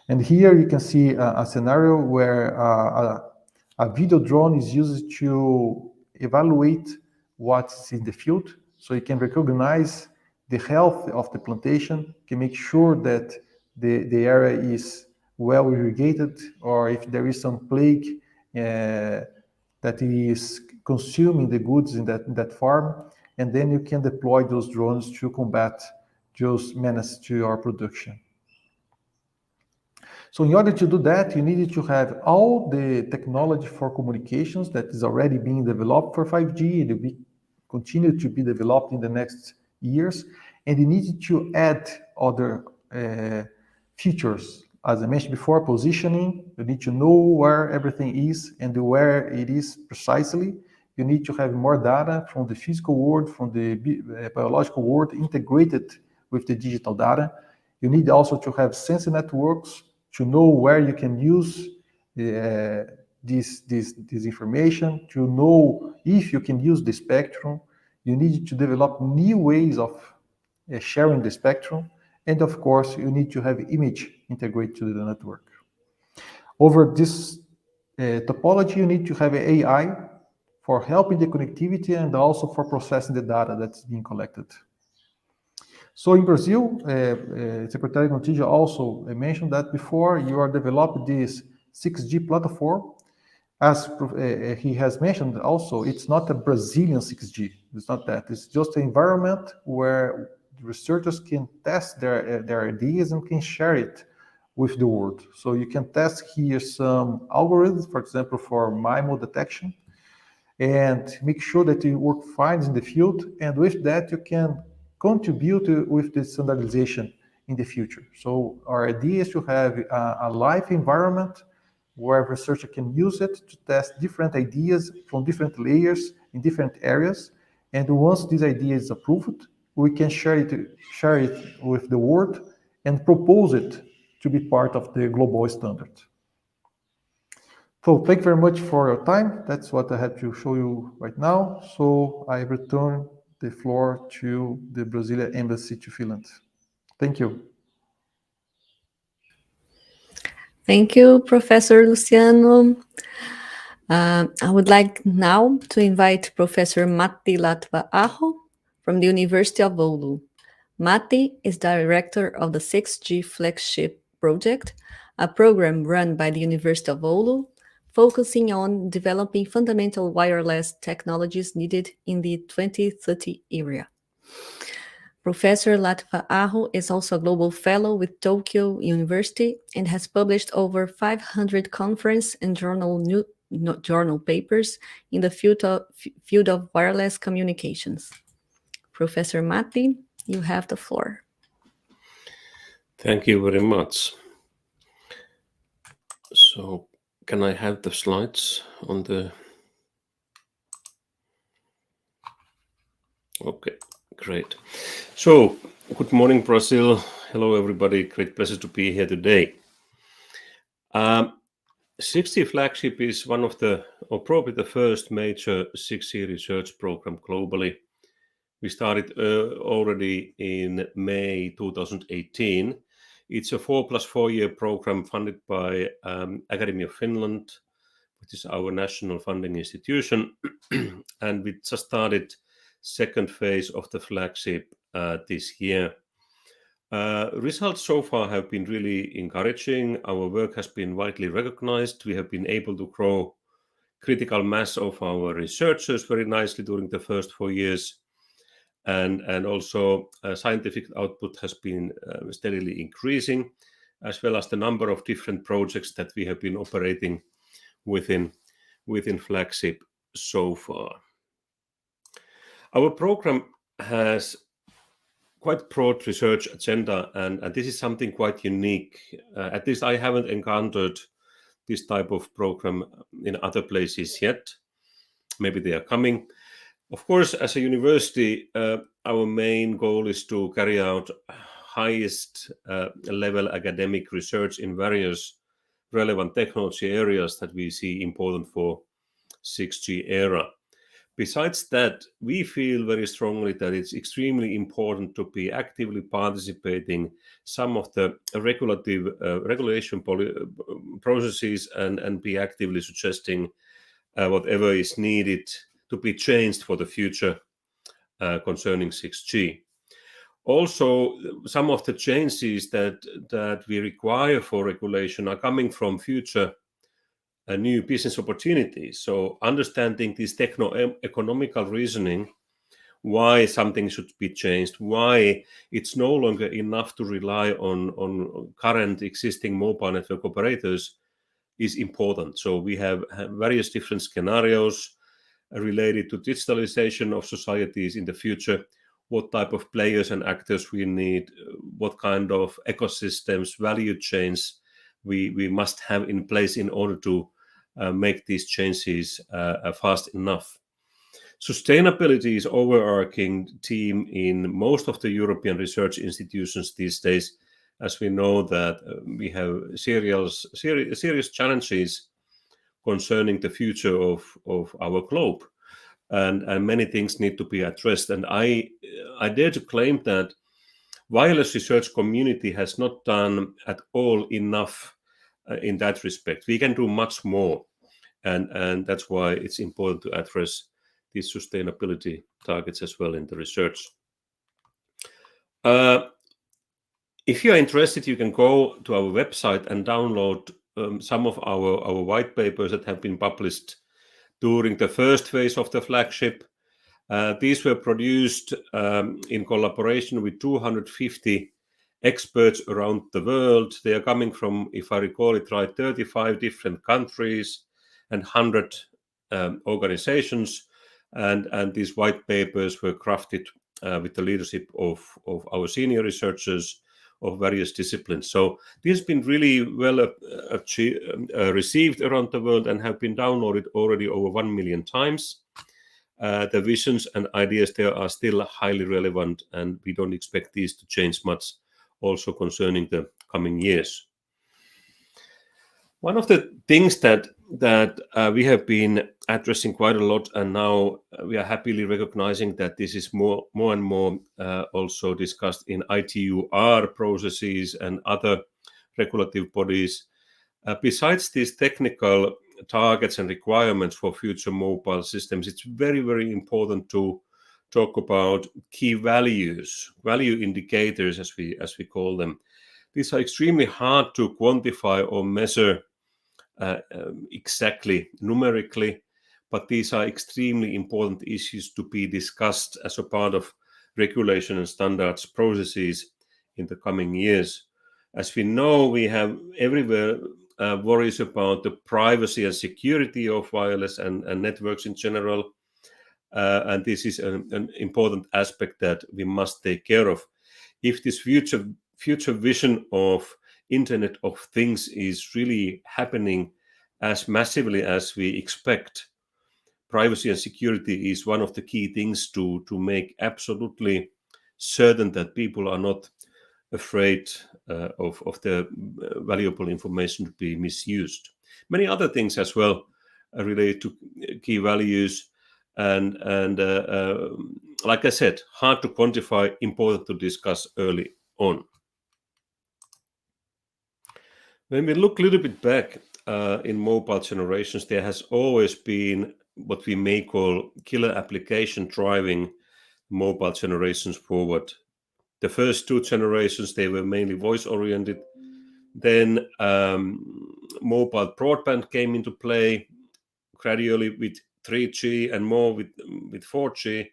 And here you can see a scenario where a video drone is used to evaluate what's in the field. So you can recognize the health of the plantation, can make sure that the area is well irrigated, or if there is some plague that is consuming the goods in that farm, and then you can deploy those drones to combat those menaces to your production. So in order to do that, you needed to have all the technology for communications that is already being developed for 5G, and it will continue to be developed in the next years, and you needed to add other features. As I mentioned before, positioning, you need to know where everything is and where it is precisely. You need to have more data from the physical world, from the biological world, integrated with the digital data. You need also to have sensor networks to know where you can use this information, to know if you can use the spectrum. You need to develop new ways of sharing the spectrum. And of course, you need to have image integrated to the network. Over this topology, you need to have AI for helping the connectivity and also for processing the data that's being collected. So in Brazil, Secretary Gontijo also mentioned that before you are developing this 6G platform. As he has mentioned also, it's not a Brazilian 6G. It's not that. It's just an environment where researchers can test their ideas and can share it with the world. So you can test here some algorithms, for example, for MIMO detection, and make sure that your work finds in the field. And with that, you can contribute with the standardization in the future. So our idea is to have a live environment where researcher can use it to test different ideas from different layers in different areas. And once this idea is approved, we can share it with the world and propose it to be part of the global standard. So thank you very much for your time. That's what I had to show you right now. So I return the floor to the Brazilian Embassy to Finland. Thank you. Thank you, Professor Luciano. I would like now to invite Professor Matti Latva-Aho from the University of Oulu. Matti is director of the 6G Flagship Project, a program run by the University of Oulu, focusing on developing fundamental wireless technologies needed in the 2030 era. Professor Latva-Aho is also a global fellow with Tokyo University and has published over 500 conference and journal papers in the field of wireless communications. Professor Matti, you have the floor. Thank you very much. So, can I have the slides on the... Okay, great. So, good morning, Brazil. Hello, everybody. Great pleasure to be here today. 6G Flagship is one of the, or probably the first major 6G research program globally. We started already in May 2018. It's a 4+4 year program funded by Academy of Finland, which is our national funding institution. And we just started second phase of the flagship this year. Results so far have been really encouraging. Our work has been widely recognized. We have been able to grow critical mass of our researchers very nicely during the first 4 years. And also scientific output has been steadily increasing, as well as the number of different projects that we have been operating within Flagship so far. Our program has quite broad research agenda, and this is something quite unique. At least I haven't encountered this type of program in other places yet. Maybe they are coming. Of course, as a university, our main goal is to carry out highest level academic research in various relevant technology areas that we see important for 6G era. Besides that, we feel very strongly that it's extremely important to be actively participating some of the regulation processes and be actively suggesting whatever is needed to be changed for the future concerning 6G. Also, some of the changes that we require for regulation are coming from future new business opportunities. So understanding this techno-economical reasoning, why something should be changed, why it's no longer enough to rely on current existing mobile network operators is important. So we have various different scenarios related to digitalization of societies in the future, what type of players and actors we need, what kind of ecosystems, value chains we must have in place in order to make these changes fast enough. Sustainability is overarching theme in most of the European research institutions these days, as we know that we have serious challenges concerning the future of our globe, and many things need to be addressed. And I dare to claim that wireless research community has not done at all enough in that respect. We can do much more, and that's why it's important to address these sustainability targets as well in the research. If you are interested, you can go to our website and download some of our white papers that have been published during the first phase of the flagship. These were produced in collaboration with 250 experts around the world. They are coming from, if I recall it right, 35 different countries and 100 organizations. And these white papers were crafted with the leadership of our senior researchers of various disciplines. So this has been really well received around the world and have been downloaded already over 1 million times. The visions and ideas there are still highly relevant, and we don't expect these to change much also concerning the coming years. One of the things that we have been addressing quite a lot, and now we are happily recognizing that this is more and more also discussed in ITUR processes and other regulative bodies. Besides these technical targets and requirements for future mobile systems, it's very, very important to talk about key values, value indicators, as we call them. These are extremely hard to quantify or measure exactly numerically, but these are extremely important issues to be discussed as a part of regulation and standards processes in the coming years. As we know, we have everywhere worries about the privacy and security of wireless and networks in general. And this is an important aspect that we must take care of. If this future vision of Internet of Things is really happening as massively as we expect, privacy and security is one of the key things to make absolutely certain that people are not afraid of their valuable information to be misused. Many other things as well related to key values, and like I said, hard to quantify, important to discuss early on. When we look a little bit back in mobile generations, there has always been what we may call killer application driving mobile generations forward. The first two generations, they were mainly voice-oriented. Then mobile broadband came into play gradually with 3G and more with 4G.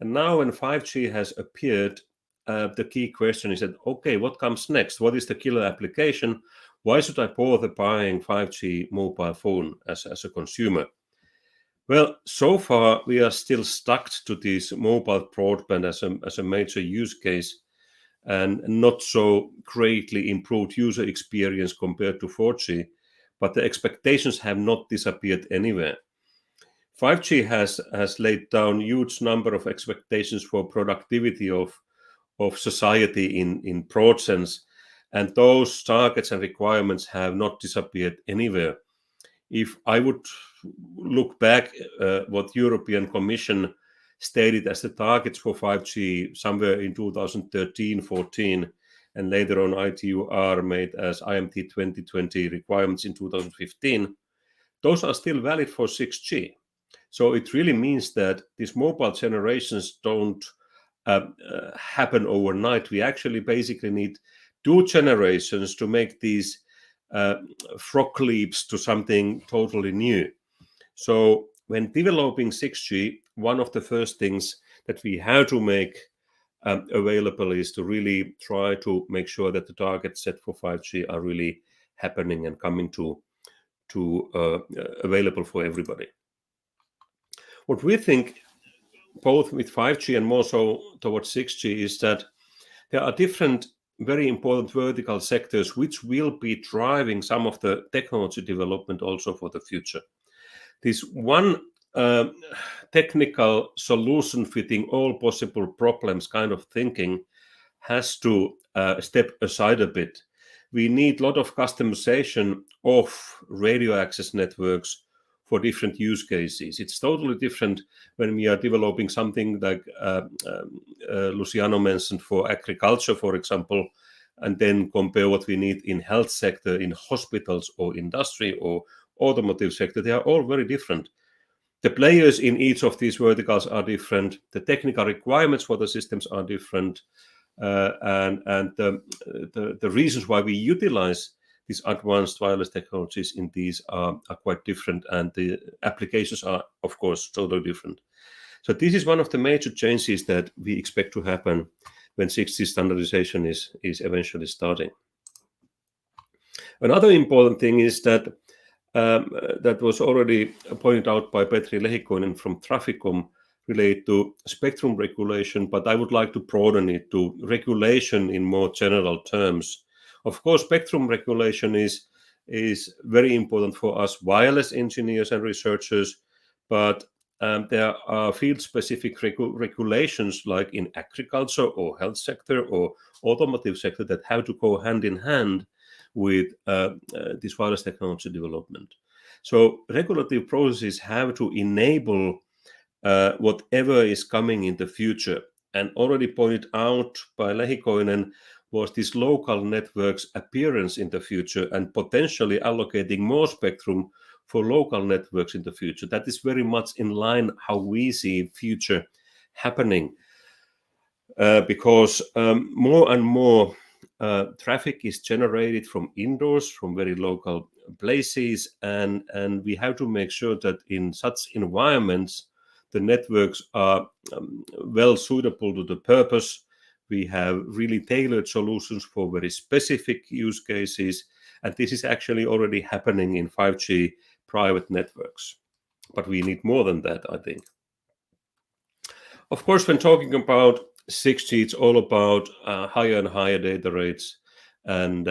And now when 5G has appeared, the key question is that, okay, what comes next? What is the killer application? Why should I bother buying 5G mobile phone as a consumer? Well, so far we are still stuck to this mobile broadband as a major use case, and not so greatly improved user experience compared to 4G, but the expectations have not disappeared anywhere. 5G has laid down huge number of expectations for productivity of society in broad sense, and those targets and requirements have not disappeared anywhere. If I would look back what European Commission stated as the targets for 5G somewhere in 2013-14, and later on ITUR made as IMT 2020 requirements in 2015, those are still valid for 6G. So it really means that these mobile generations don't happen overnight. We actually basically need 2 generations to make these frog leaps to something totally new. So when developing 6G, one of the first things that we have to make available is to really try to make sure that the targets set for 5G are really happening and coming to available for everybody. What we think, both with 5G and more so towards 6G, is that there are different very important vertical sectors which will be driving some of the technology development also for the future. This one technical solution fitting all possible problems kind of thinking has to step aside a bit. We need a lot of customization of radio access networks for different use cases. It's totally different when we are developing something like Luciano mentioned for agriculture, for example, and then compare what we need in health sector, in hospitals or industry or automotive sector. They are all very different. The players in each of these verticals are different. The technical requirements for the systems are different. And the reasons why we utilize these advanced wireless technologies in these are quite different, and the applications are, of course, totally different. So this is one of the major changes that we expect to happen when 6G standardization is eventually starting. Another important thing is that that was already pointed out by Petri Lehikoinen from Traficom, related to spectrum regulation, but I would like to broaden it to regulation in more general terms. Of course, spectrum regulation is very important for us wireless engineers and researchers, but there are field-specific regulations like in agriculture or health sector or automotive sector that have to go hand in hand with this wireless technology development. So regulatory processes have to enable whatever is coming in the future. And already pointed out by Lehikoinen was this local networks appearance in the future and potentially allocating more spectrum for local networks in the future. That is very much in line how we see future happening, because more and more traffic is generated from indoors, from very local places, and we have to make sure that in such environments the networks are well suitable to the purpose. We have really tailored solutions for very specific use cases, and this is actually already happening in 5G private networks. But we need more than that, I think. Of course, when talking about 6G, it's all about higher and higher data rates, and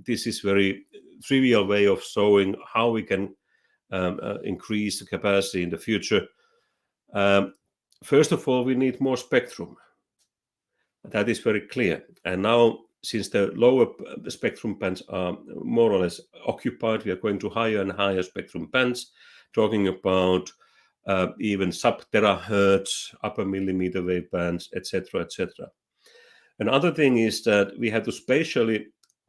this is very trivial way of showing how we can increase the capacity in the future. First of all, we need more spectrum. That is very clear. And now, since the lower spectrum bands are more or less occupied, we are going to higher and higher spectrum bands, talking about even sub-terahertz, upper millimeter wave bands, etc., etc. Another thing is that we have to spatially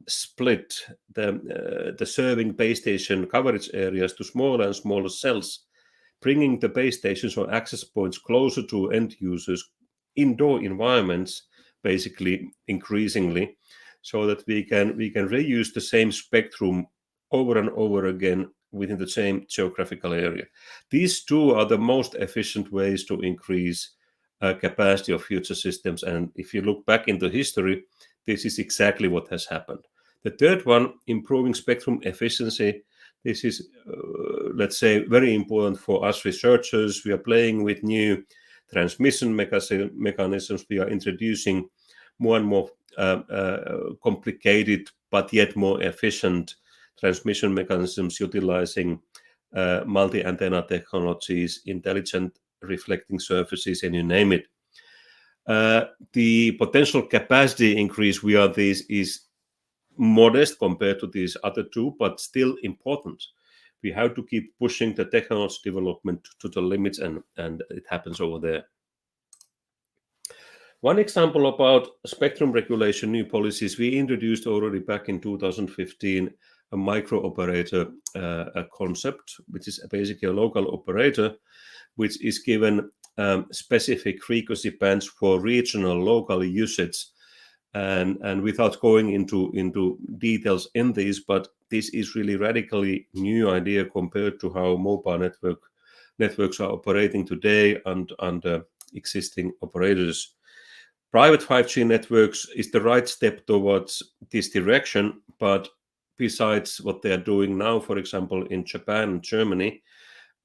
split the serving base station coverage areas to smaller and smaller cells, bringing the base stations or access points closer to end users, indoor environments, basically increasingly, so that we can reuse the same spectrum over and over again within the same geographical area. These two are the most efficient ways to increase capacity of future systems. And if you look back into history, this is exactly what has happened. The third one, improving spectrum efficiency. This is, let's say, very important for us researchers. We are playing with new transmission mechanisms. We are introducing more and more complicated but yet more efficient transmission mechanisms utilizing multi-antenna technologies, intelligent reflecting surfaces, and you name it. The potential capacity increase via this is modest compared to these other two, but still important. We have to keep pushing the technology development to the limits, and it happens over there. One example about spectrum regulation new policies we introduced already back in 2015 a micro operator concept, which is basically a local operator, which is given specific frequency bands for regional local usage. And without going into details in this, but this is really radically new idea compared to how mobile networks are operating today and existing operators. Private 5G networks is the right step towards this direction, but besides what they are doing now, for example, in Japan and Germany,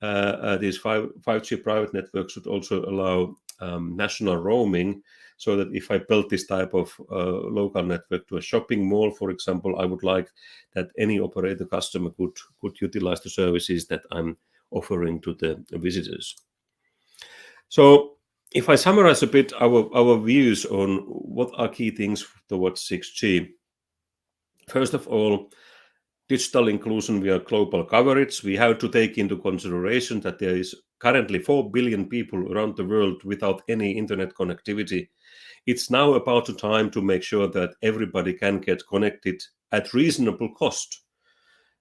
these 5G private networks should also allow national roaming, so that if I build this type of local network to a shopping mall, for example, I would like that any operator customer could utilize the services that I'm offering to the visitors. So if I summarize a bit our views on what are key things towards 6G, first of all, digital inclusion via global coverage. We have to take into consideration that there is currently 4 billion people around the world without any internet connectivity. It's now about the time to make sure that everybody can get connected at reasonable cost.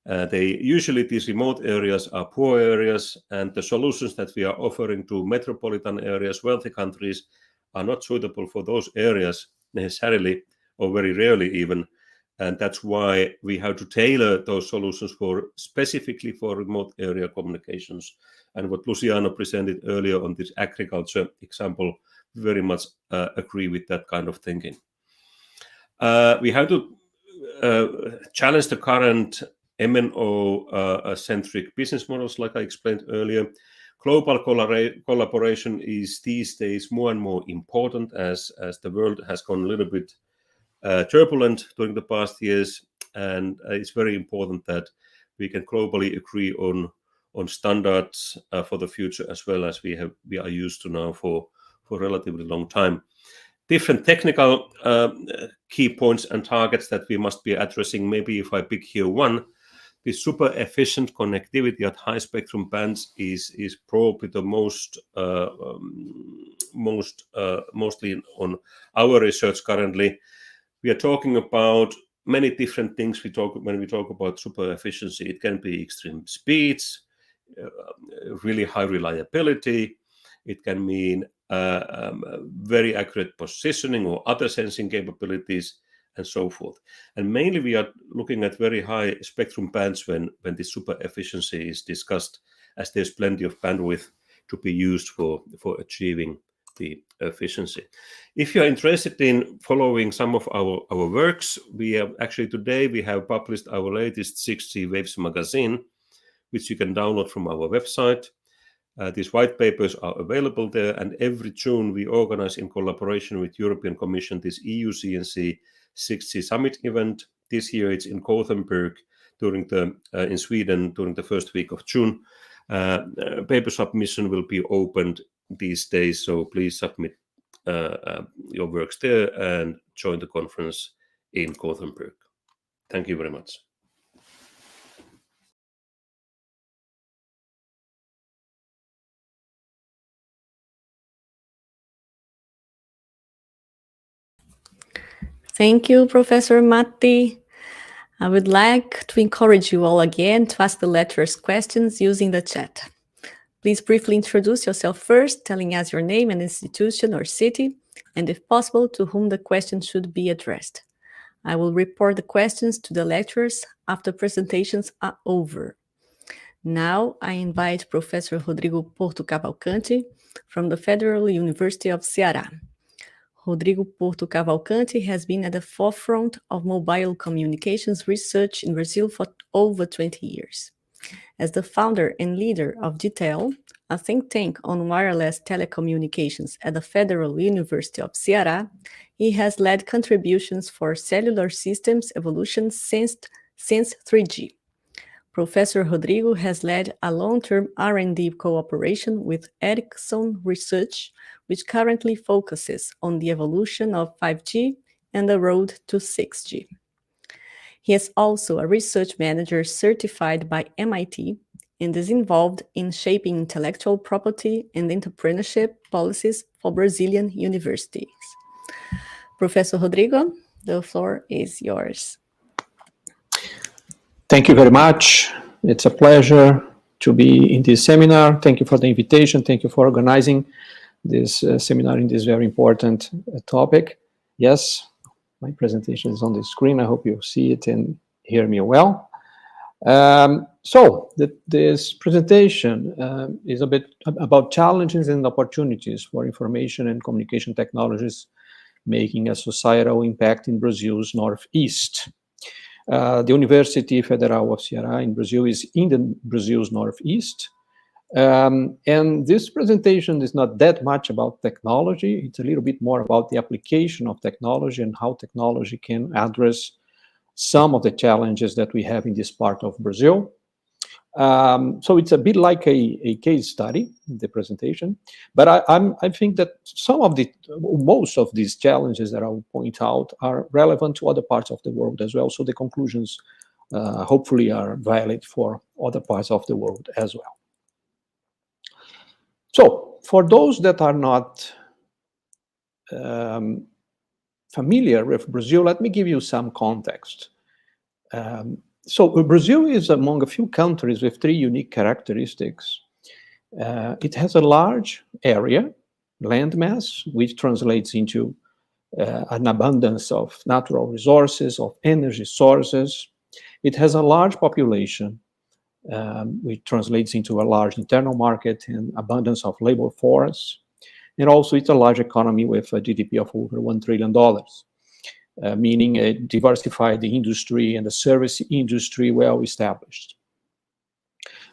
Usually these remote areas are poor areas, and the solutions that we are offering to metropolitan areas, wealthy countries, are not suitable for those areas necessarily, or very rarely even. And that's why we have to tailor those solutions specifically for remote area communications. And what Luciano presented earlier on this agriculture example, very much agree with that kind of thinking. We have to challenge the current MNO-centric business models, like I explained earlier. Global collaboration is these days more and more important as the world has gone a little bit turbulent during the past years, and it's very important that we can globally agree on standards for the future, as well as we are used to now for a relatively long time. Different technical key points and targets that we must be addressing. Maybe if I pick here one, the super efficient connectivity at high spectrum bands is probably the mostly on our research currently. We are talking about many different things when we talk about super efficiency. It can be extreme speeds, really high reliability. It can mean very accurate positioning or other sensing capabilities, and so forth. And mainly we are looking at very high spectrum bands when the super efficiency is discussed, as there's plenty of bandwidth to be used for achieving the efficiency. If you're interested in following some of our works, we have actually today we have published our latest 6G Waves magazine, which you can download from our website. These white papers are available there, and every June we organize in collaboration with European Commission this EU CNC 6G Summit event. This year it's in Gothenburg in Sweden during the first week of June. Paper submission will be opened these days, so please submit your works there and join the conference in Gothenburg. Thank you very much. Thank you, Professor Matti. I would like to encourage you all again to ask the lecturers questions using the chat. Please briefly introduce yourself first, telling us your name and institution or city, and if possible, to whom the question should be addressed. I will report the questions to the lecturers after presentations are over. Now, I invite Professor Rodrigo Porto Cavalcanti from the Federal University of Ceará. Rodrigo Porto Cavalcanti has been at the forefront of mobile communications research in Brazil for over 20 years. As the founder and leader of DTEL, a think tank on wireless telecommunications at the Federal University of Ceará, he has led contributions for cellular systems evolution since 3G. Professor Rodrigo has led a long-term R&D cooperation with Ericsson Research, which currently focuses on the evolution of 5G and the road to 6G. He is also a research manager certified by MIT and is involved in shaping intellectual property and entrepreneurship policies for Brazilian universities. Professor Rodrigo, the floor is yours. Thank you very much. It's a pleasure to be in this seminar. Thank you for the invitation. Thank you for organizing this seminar in this very important topic. Yes, my presentation is on the screen. I hope you see it and hear me well. This presentation is a bit about challenges and opportunities for information and communication technologies making a societal impact in Brazil's Northeast. The University Federal of Ceará in Brazil is in Brazil's Northeast. And this presentation is not that much about technology. It's a little bit more about the application of technology and how technology can address some of the challenges that we have in this part of Brazil. So it's a bit like a case study, the presentation, but I think that most of these challenges that I will point out are relevant to other parts of the world as well. So the conclusions hopefully are valid for other parts of the world as well. So for those that are not familiar with Brazil, let me give you some context. So Brazil is among a few countries with three unique characteristics. It has a large area, landmass, which translates into an abundance of natural resources, of energy sources. It has a large population, which translates into a large internal market and abundance of labor force. And also it's a large economy with a GDP of over $1 trillion. Meaning a diversified industry and the service industry well established.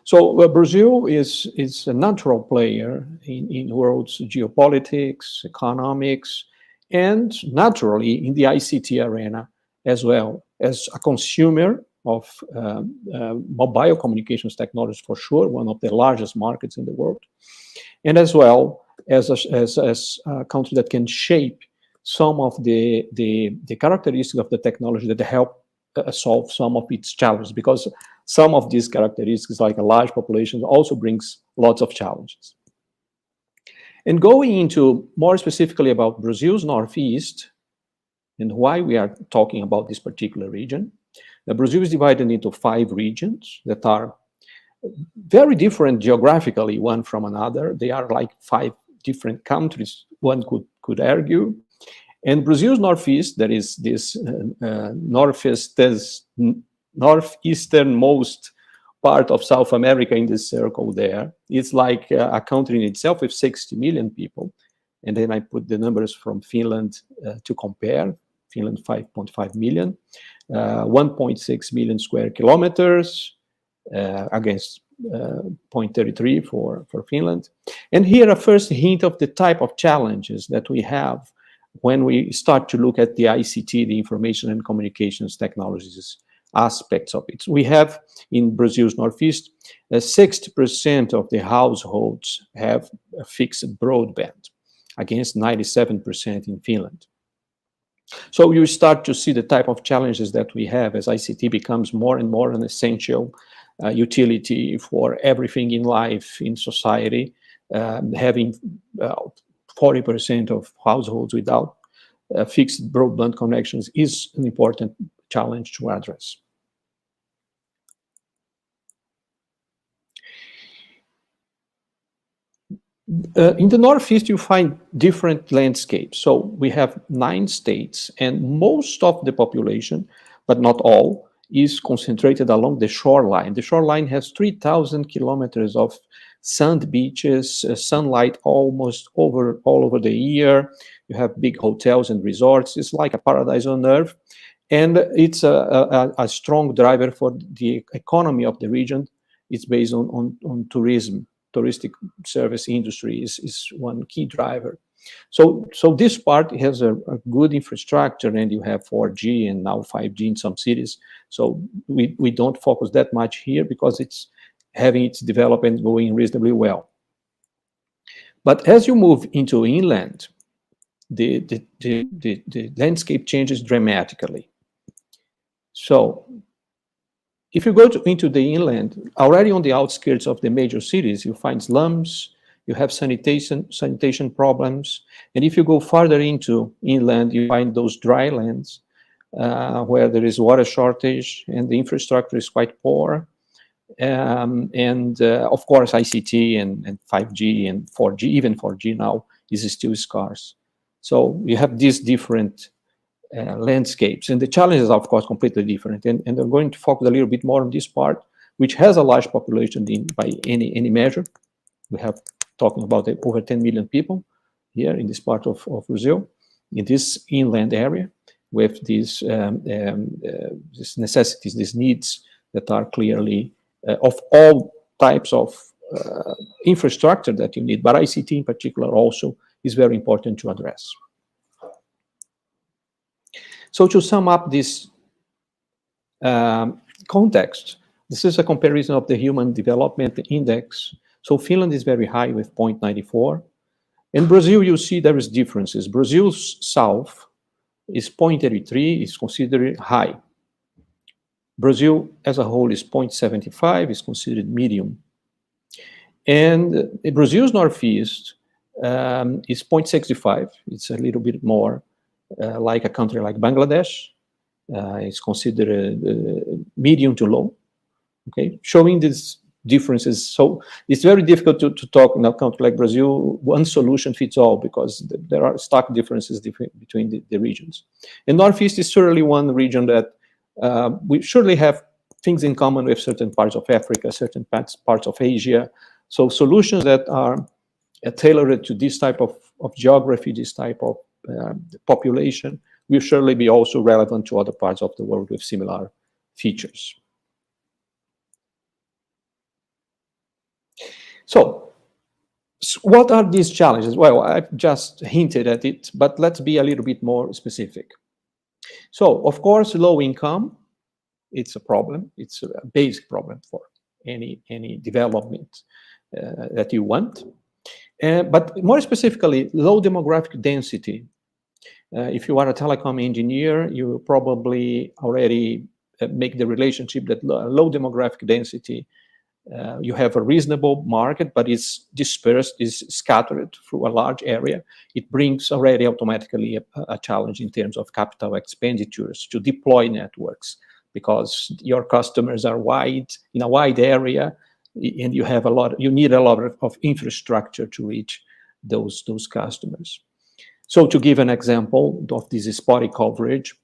So Brazil is a natural player in world's geopolitics, economics, and naturally in the ICT arena as well as a consumer of mobile communications technology for sure, one of the largest markets in the world, and as well as a country that can shape some of the characteristics of the technology that help solve some of its challenges, because some of these characteristics, like a large population, also brings lots of challenges. And going into more specifically about Brazil's Northeast and why we are talking about this particular region, Brazil is divided into 5 regions that are very different geographically one from another. They are like 5 different countries, one could argue. And Brazil's Northeast, that is this northeasternmost part of South America in this circle there, it's like a country in itself with 60 million people. And then I put the numbers from Finland to compare. Finland 5.5 million, 1.6 million square kilometers against 0.33 for Finland. And here a first hint of the type of challenges that we have when we start to look at the ICT, the information and communications technologies aspects of it. We have in Brazil's Northeast, 60% of the households have a fixed broadband against 97% in Finland. So you start to see the type of challenges that we have as ICT becomes more and more an essential utility for everything in life, in society, having 40% of households without fixed broadband connections is an important challenge to address. In the Northeast, you find different landscapes. So we have 9 states, and most of the population, but not all, is concentrated along the shoreline. The shoreline has 3,000 kilometers of sand beaches, sunlight almost all over the year. You have big hotels and resorts. It's like a paradise on earth. And it's a strong driver for the economy of the region. It's based on tourism. Touristic service industry is one key driver. So this part has a good infrastructure, and you have 4G and now 5G in some cities. So we don't focus that much here because it's having its development going reasonably well. But as you move into inland, the landscape changes dramatically. So if you go into the inland, already on the outskirts of the major cities, you find slums, you have sanitation problems. And if you go farther into inland, you find those dry lands where there is water shortage and the infrastructure is quite poor. Of course, ICT and 5G and 4G, even 4G now, is still scarce. So you have these different landscapes, and the challenges are, of course, completely different. And I'm going to focus a little bit more on this part, which has a large population by any measure. We have talking about over 10 million people here in this part of Brazil, in this inland area, with these necessities, these needs that are clearly of all types of infrastructure that you need, but ICT in particular also is very important to address. So to sum up this context, this is a comparison of the Human Development Index. So Finland is very high with 0.94. In Brazil, you see there is differences. Brazil's south is 0.83, is considered high. Brazil as a whole is 0.75, is considered medium. And Brazil's northeast is 0.65. It's a little bit more like a country like Bangladesh. It's considered medium to low, okay, showing these differences. So it's very difficult to talk in a country like Brazil, one solution fits all, because there are stark differences between the regions. And Northeast is certainly one region that we surely have things in common with certain parts of Africa, certain parts of Asia. So solutions that are tailored to this type of geography, this type of population, will surely be also relevant to other parts of the world with similar features. So what are these challenges? Well, I've just hinted at it, but let's be a little bit more specific. So, of course, low income, it's a problem. It's a basic problem for any development that you want. But more specifically, low demographic density. If you are a telecom engineer, you probably already make the relationship that low demographic density, you have a reasonable market, but it's dispersed, is scattered through a large area. It brings already automatically a challenge in terms of capital expenditures to deploy networks, because your customers are in a wide area, and you need a lot of infrastructure to reach those customers. So to give an example of this spotty coverage,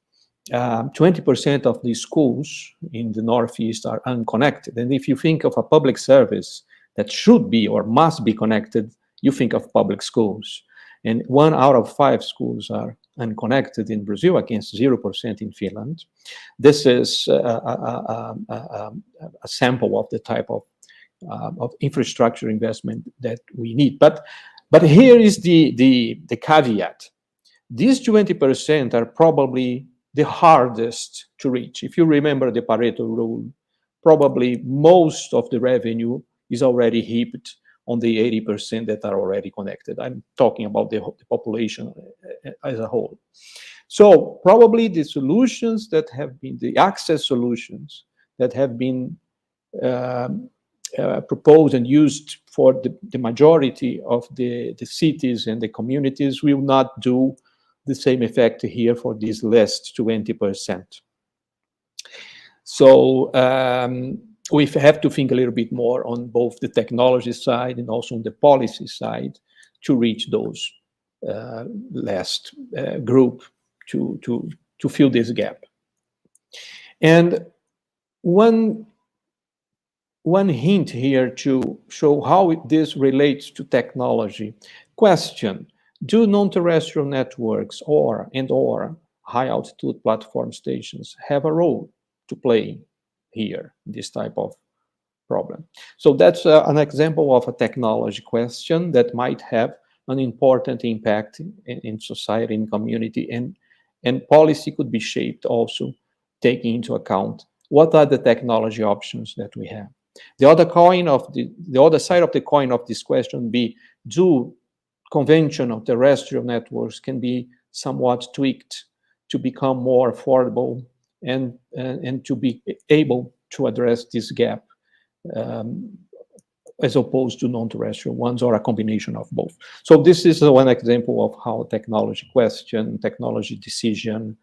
20% of the schools in the Northeast are unconnected. And if you think of a public service that should be or must be connected, you think of public schools. And 1 out of 5 schools are unconnected in Brazil against 0% in Finland. This is a sample of the type of infrastructure investment that we need. But here is the caveat. These 20% are probably the hardest to reach. If you remember the Pareto rule, probably most of the revenue is already heaped on the 80% that are already connected. I'm talking about the population as a whole. So probably the solutions that have been, the access solutions that have been proposed and used for the majority of the cities and the communities will not do the same effect here for this last 20%. So we have to think a little bit more on both the technology side and also on the policy side to reach those last group to fill this gap. And one hint here to show how this relates to technology. Question: do non-terrestrial networks or high-altitude platform stations have a role to play here, this type of problem? So that's an example of a technology question that might have an important impact in society, in community, and policy could be shaped also taking into account what are the technology options that we have. The other side of the coin of this question be, do conventional terrestrial networks can be somewhat tweaked to become more affordable and to be able to address this gap as opposed to non-terrestrial ones, or a combination of both. So this is one example of how technology question, technology decision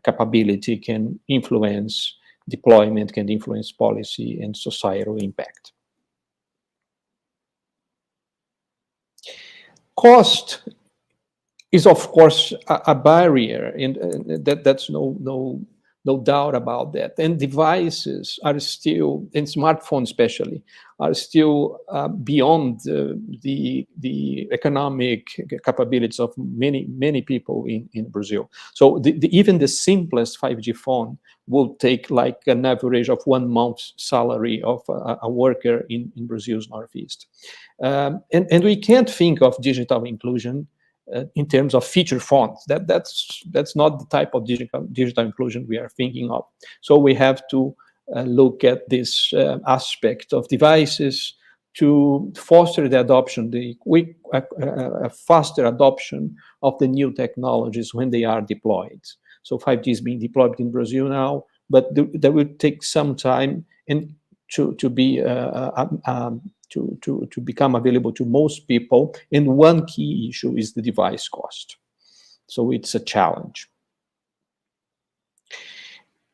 capability can influence deployment, can influence policy and societal impact. Cost is, of course, a barrier, and that's no doubt about that. And devices are still, and smartphones especially, are still beyond the economic capabilities of many people in Brazil. So even the simplest 5G phone will take like an average of 1 month's salary of a worker in Brazil's Northeast. And we can't think of digital inclusion in terms of feature phones. That's not the type of digital inclusion we are thinking of. So we have to look at this aspect of devices to foster the adoption, the quick, faster adoption of the new technologies when they are deployed. So 5G is being deployed in Brazil now, but that will take some time and to become available to most people. And one key issue is the device cost. So it's a challenge.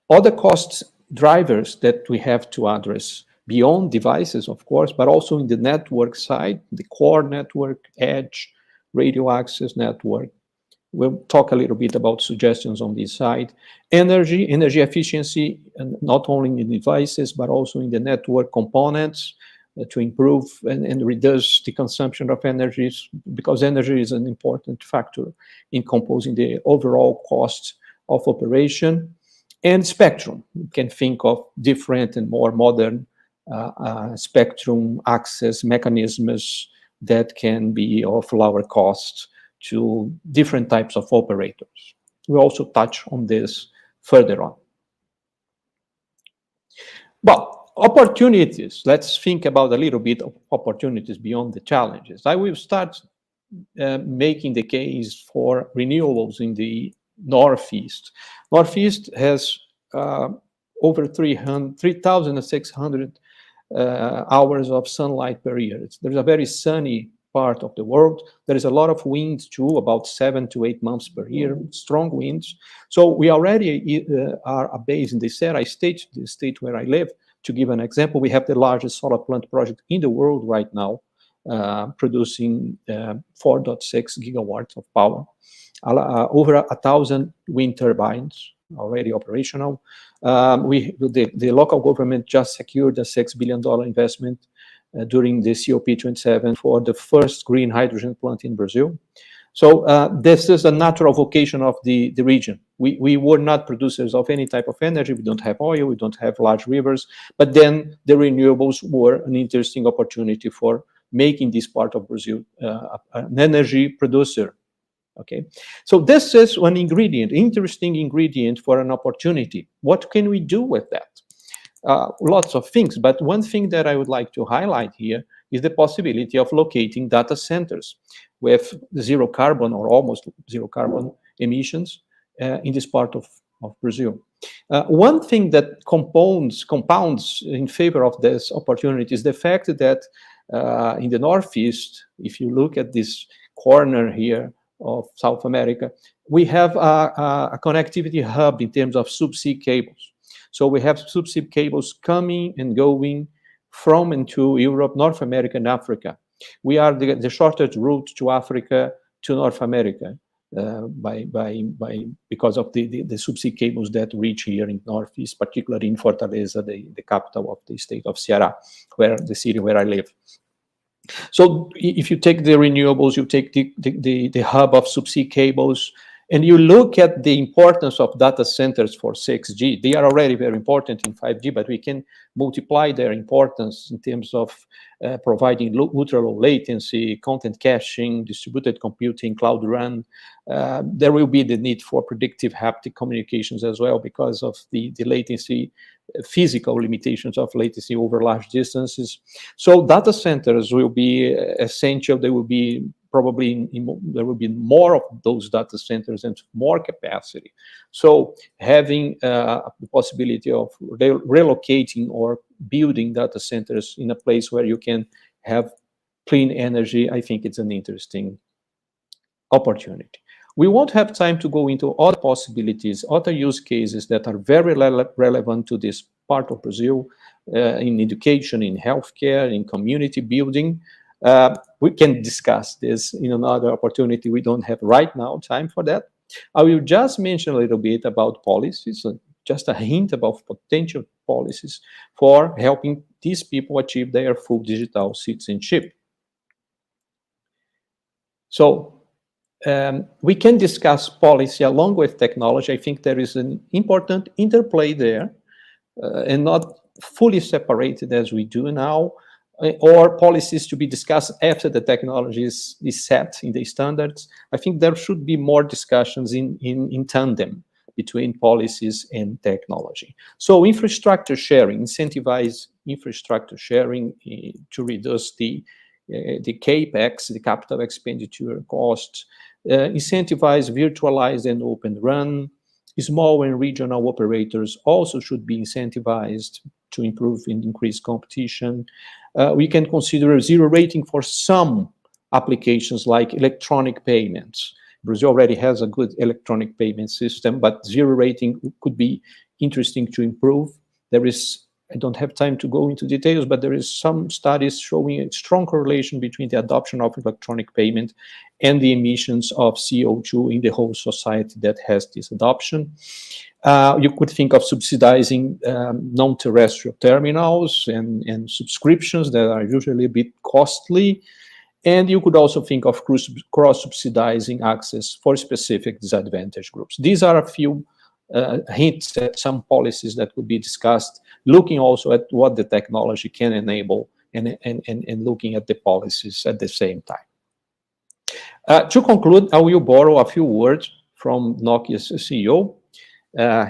Other cost drivers that we have to address beyond devices, of course, but also in the network side, the core network, edge, radio access network. We'll talk a little bit about suggestions on this side. Energy efficiency, and not only in the devices, but also in the network components to improve and reduce the consumption of energies, because energy is an important factor in composing the overall cost of operation. And spectrum, you can think of different and more modern spectrum access mechanisms that can be of lower cost to different types of operators. We'll also touch on this further on. But opportunities, let's think about a little bit of opportunities beyond the challenges. I will start making the case for renewables in the Northeast. Northeast has over 3,600 hours of sunlight per year. There's a very sunny part of the world. There is a lot of wind too, about 7 to 8 months per year, strong winds. So we already are based in the Ceará state, the state where I live. To give an example, we have the largest solar plant project in the world right now, producing 4.6 gigawatts of power. Over 1,000 wind turbines already operational. The local government just secured a $6 billion investment during the COP27 for the first green hydrogen plant in Brazil. So this is a natural vocation of the region. We were not producers of any type of energy. We don't have oil, we don't have large rivers, but then the renewables were an interesting opportunity for making this part of Brazil an energy producer. Okay, so this is one ingredient, interesting ingredient for an opportunity. What can we do with that? Lots of things, but one thing that I would like to highlight here is the possibility of locating data centers with zero carbon or almost zero carbon emissions in this part of Brazil. One thing that compounds in favor of this opportunity is the fact that in the Northeast, if you look at this corner here of South America, we have a connectivity hub in terms of subsea cables. So we have subsea cables coming and going from and to Europe, North America, and Africa. We are the shortest route to Africa, to North America, because of the subsea cables that reach here in Northeast, particularly in Fortaleza, the capital of the state of Ceará, the city where I live. So if you take the renewables, you take the hub of subsea cables, and you look at the importance of data centers for 6G, they are already very important in 5G, but we can multiply their importance in terms of providing ultra-low latency, content caching, distributed computing, cloud run. There will be the need for predictive haptic communications as well because of the latency, physical limitations of latency over large distances. So data centers will be essential. They will be probably there will be more of those data centers and more capacity. So having the possibility of relocating or building data centers in a place where you can have clean energy, I think it's an interesting opportunity. We won't have time to go into other possibilities, other use cases that are very relevant to this part of Brazil, in education, in healthcare, in community building. We can discuss this in another opportunity. We don't have right now time for that. I will just mention a little bit about policies, just a hint about potential policies for helping these people achieve their full digital citizenship. So we can discuss policy along with technology. I think there is an important interplay there, and not fully separated as we do now, or policies to be discussed after the technology is set in the standards. I think there should be more discussions in tandem between policies and technology. So infrastructure sharing, incentivize infrastructure sharing to reduce the CAPEX, the capital expenditure costs, incentivize virtualized and open run. Small and regional operators also should be incentivized to improve and increase competition. We can consider a zero rating for some applications like electronic payments. Brazil already has a good electronic payment system, but zero rating could be interesting to improve. There is, I don't have time to go into details, but there is some studies showing a strong correlation between the adoption of electronic payment and the emissions of CO2 in the whole society that has this adoption. You could think of subsidizing non-terrestrial terminals and subscriptions that are usually a bit costly. And you could also think of cross-subsidizing access for specific disadvantaged groups. These are a few hints at some policies that could be discussed, looking also at what the technology can enable and looking at the policies at the same time. To conclude, I will borrow a few words from Nokia's CEO.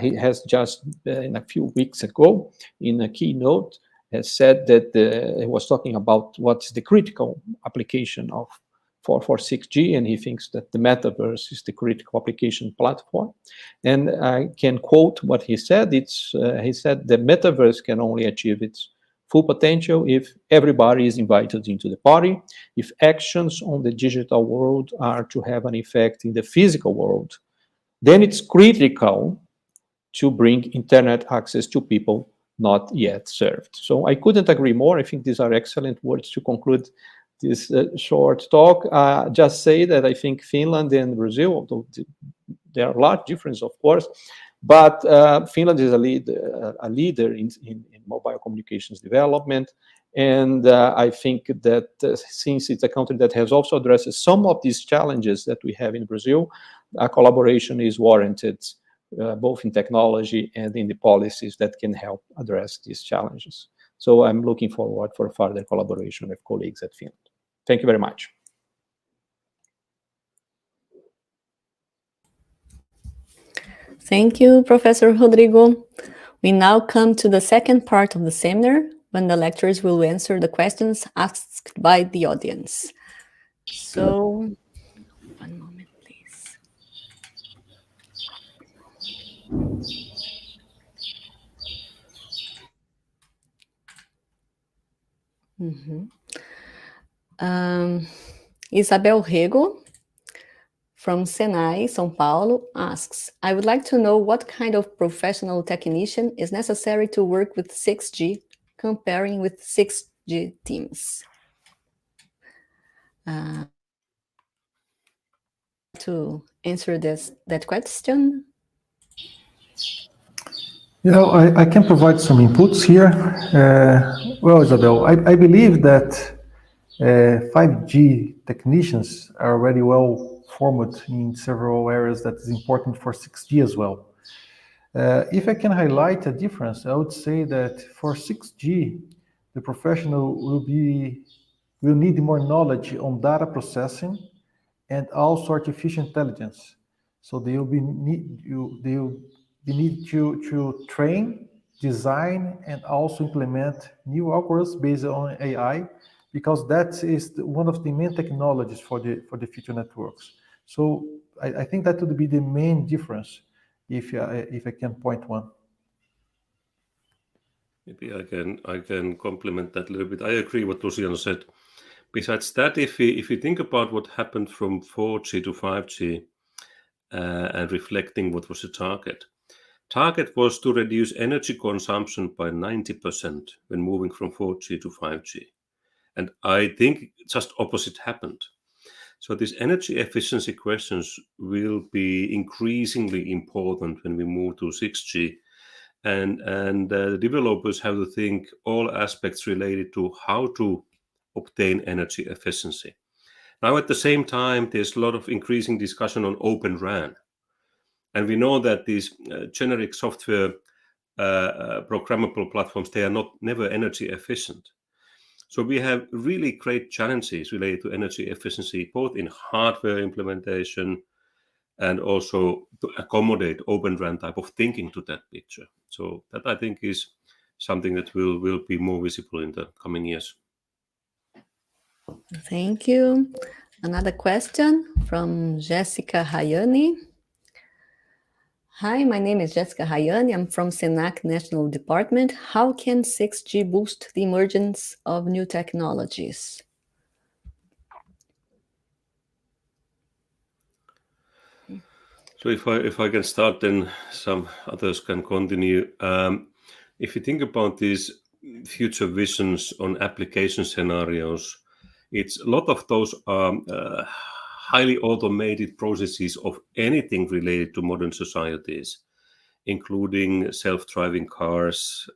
He has just, in a few weeks ago, in a keynote, has said that he was talking about what's the critical application for 6G, and he thinks that the metaverse is the critical application platform. And I can quote what he said. He said the metaverse can only achieve its full potential if everybody is invited into the party, if actions on the digital world are to have an effect in the physical world. Then it's critical to bring internet access to people not yet served. So I couldn't agree more. I think these are excellent words to conclude this short talk. Just say that I think Finland and Brazil, although there are a lot of differences, of course, but Finland is a leader in mobile communications development. And I think that since it's a country that has also addressed some of these challenges that we have in Brazil, a collaboration is warranted, both in technology and in the policies that can help address these challenges. So I'm looking forward for further collaboration with colleagues at Finland. Thank you very much. Thank you, Professor Rodrigo. We now come to the second part of the seminar, when the lecturers will answer the questions asked by the audience. So, one moment, please. Isabel Rego from Senai, São Paulo, asks, I would like to know what kind of professional technician is necessary to work with 6G, comparing with 6G teams. To answer that question? I can provide some inputs here. Well, Isabel, I believe that 5G technicians are already well formed in several areas that is important for 6G as well. If I can highlight a difference, I would say that for 6G, the professional will need more knowledge on data processing and also artificial intelligence. So they will need to train, design, and also implement new algorithms based on AI, because that is one of the main technologies for the future networks. So I think that would be the main difference, if I can point one. Maybe I can complement that a little bit. I agree what Luciano said. Besides that, if we think about what happened from 4G to 5G, and reflecting what was the target. Target was to reduce energy consumption by 90% when moving from 4G to 5G. And I think just opposite happened. So these energy efficiency questions will be increasingly important when we move to 6G. And the developers have to think all aspects related to how to obtain energy efficiency. Now, at the same time, there's a lot of increasing discussion on Open RAN. And we know that these generic software programmable platforms, they are never energy efficient. So we have really great challenges related to energy efficiency, both in hardware implementation and also to accommodate Open RAN type of thinking to that picture. So that, I think, is something that will be more visible in the coming years. Thank you. Another question from Jessica Hayani. Hi, my name is Jessica Hayani. I'm from SENAC National Department. How can 6G boost the emergence of new technologies? So if I can start, then some others can continue. If you think about these future visions on application scenarios, it's a lot of those are highly automated processes of anything related to modern societies, including self-driving cars,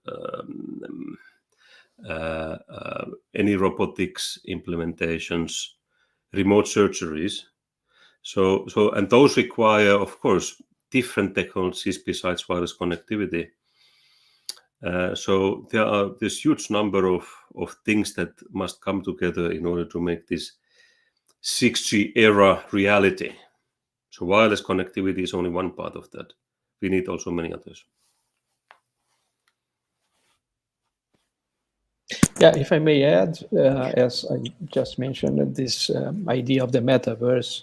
any robotics implementations, remote surgeries. So and those require, of course, different technologies besides wireless connectivity. So there are this huge number of things that must come together in order to make this 6G era reality. So wireless connectivity is only one part of that. We need also many others. Yeah, if I may add, as I just mentioned, this idea of the metaverse,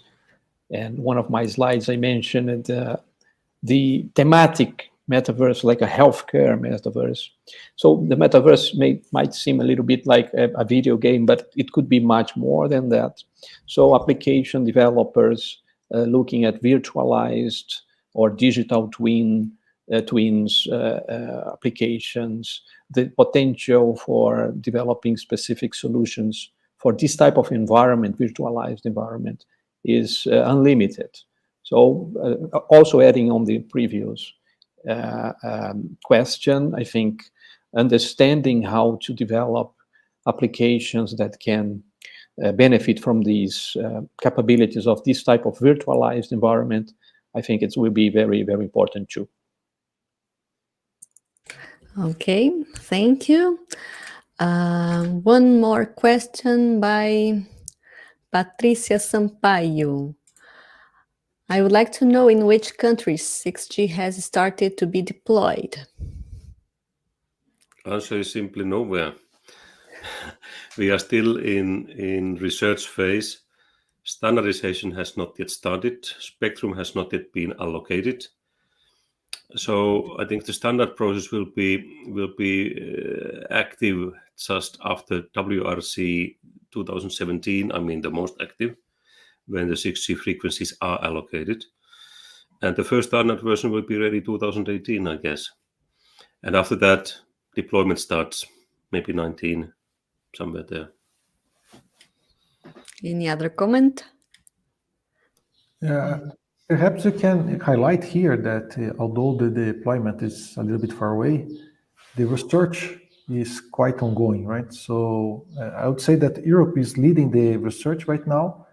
and one of my slides I mentioned the thematic metaverse, like a healthcare metaverse. So the metaverse might seem a little bit like a video game, but it could be much more than that. So application developers looking at virtualized or digital twins applications, the potential for developing specific solutions for this type of environment, virtualized environment, is unlimited. So also adding on the previous question, I think understanding how to develop applications that can benefit from these capabilities of this type of virtualized environment, I think it will be very, very important too. Okay, thank you. One more question by Patricia Sampaio. I would like to know in which countries 6G has started to be deployed. Answer is simply nowhere. We are still in research phase. Standardization has not yet started. Spectrum has not yet been allocated. So I think the standard process will be active just after WRC 2017. I mean, the most active, when the 6G frequencies are allocated. And the first standard version will be ready 2018, I guess. And after that, deployment starts, maybe 19, somewhere there. Any other comment? Perhaps you can highlight here that although the deployment is a little bit far away, the research is quite ongoing, right? So I would say that Europe is leading the research right now.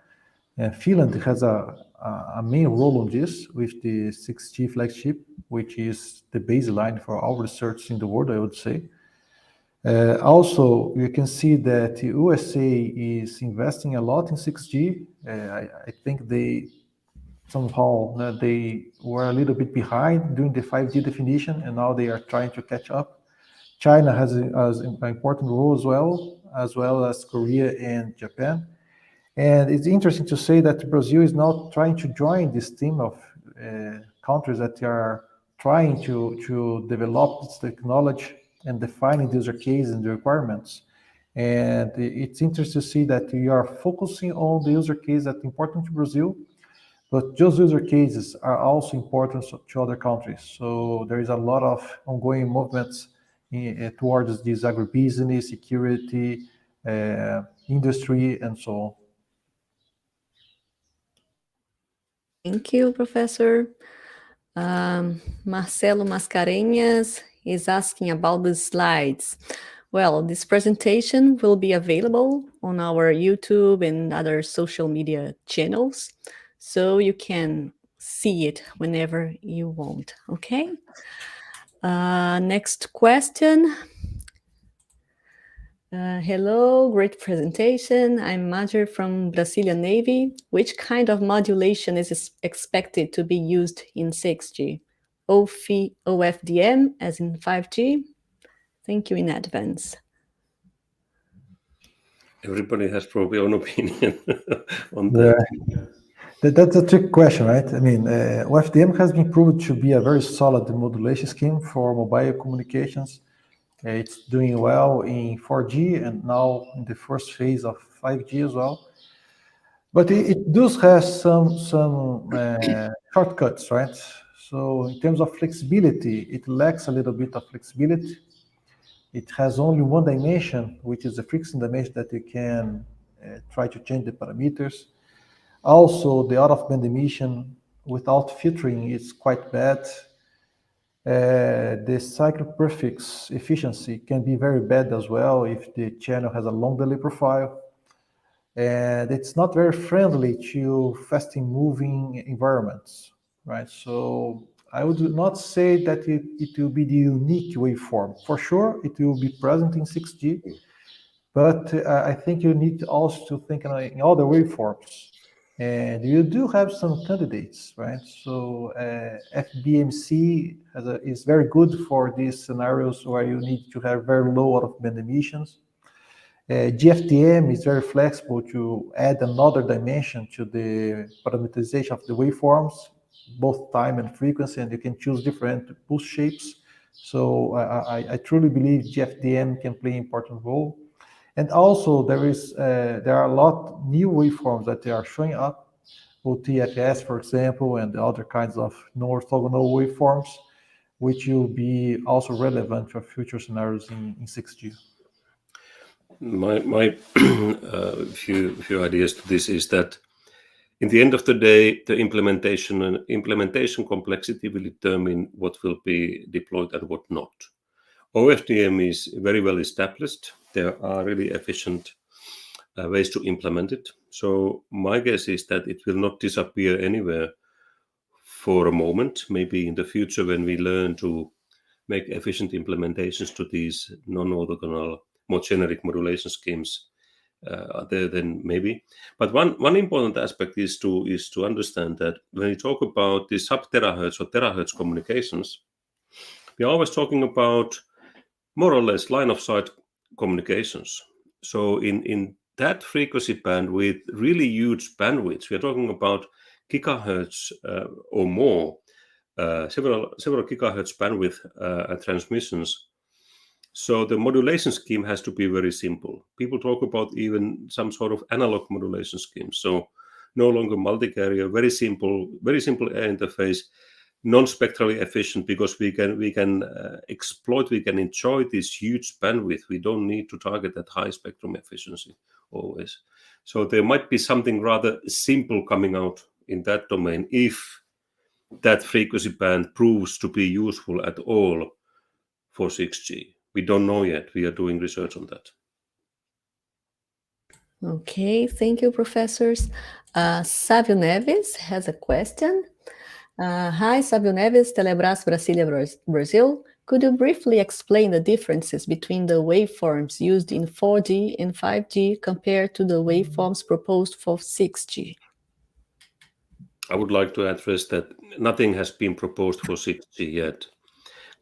Finland has a main role on this with the 6G flagship, which is the baseline for all research in the world, I would say. Also, you can see that the USA is investing a lot in 6G. I think they were a little bit behind during the 5G definition, and now they are trying to catch up. China has an important role as well as Korea and Japan. And it's interesting to say that Brazil is now trying to join this team of countries that are trying to develop this technology and defining the user case and the requirements. And it's interesting to see that we are focusing on the user case that's important to Brazil, But those user cases are also important to other countries. So there is a lot of ongoing movements towards this agribusiness, security, industry, and so on. Thank you, Professor. Marcelo Mascarenhas is asking about the slides. Well, this presentation will be available on our YouTube and other social media channels, so you can see it whenever you want, okay? Next question. Hello, great presentation. I'm Major from Brazilian Navy. Which kind of modulation is expected to be used in 6G? OFDM as in 5G? Thank you in advance. Everybody has probably own opinion on that. Yeah. That's a trick question, right? I mean, OFDM has been proven to be a very solid modulation scheme for mobile communications. It's doing well in 4G and now in the first phase of 5G as well. But it does have some shortcuts, right? So in terms of flexibility, it lacks a little bit of flexibility. It has only one dimension, which is the frequency dimension that you can try to change the parameters. Also, the out-of-band emission without filtering is quite bad. The cycle prefix efficiency can be very bad as well if the channel has a long delay profile. And it's not very friendly to fast moving environments, right? So I would not say that it will be the unique waveform. For sure, it will be present in 6G, but I think you need also to think in other waveforms. And you do have some candidates, right? So FBMC is very good for these scenarios where you need to have very low out-of-band emissions. GFDM is very flexible to add another dimension to the parameterization of the waveforms, both time and frequency, and you can choose different pulse shapes. So I truly believe GFDM can play an important role. And also there are a lot new waveforms that they are showing up, OTFS, for example, and the other kinds of non-orthogonal waveforms, which will be also relevant for future scenarios in 6G. My few ideas to this is that in the end of the day, the implementation complexity will determine what will be deployed and what not. OFDM is very well established. There are really efficient ways to implement it. So my guess is that it will not disappear anywhere for a moment. Maybe in the future when we learn to make efficient implementations to these non-orthogonal, more generic modulation schemes, then maybe. But one important aspect is to understand that when you talk about the sub-terahertz or terahertz communications, we are always talking about more or less line-of-sight communications. So in that frequency band with really huge bandwidths, we are talking about gigahertz or more, several gigahertz bandwidth transmissions. So the modulation scheme has to be very simple. People talk about even some sort of analog modulation scheme. So no longer multi-carrier, very simple air interface, non-spectrally efficient because we can exploit, we can enjoy this huge bandwidth. We don't need to target that high spectrum efficiency always. So there might be something rather simple coming out in that domain if that frequency band proves to be useful at all for 6G. We don't know yet. We are doing research on that. Okay, thank you, professors. Savio Neves has a question. Hi, Savio Neves, Telebrás Brasília, Brazil. Could you briefly explain the differences between the waveforms used in 4G and 5G compared to the waveforms proposed for 6G? I would like to address that nothing has been proposed for 6G yet.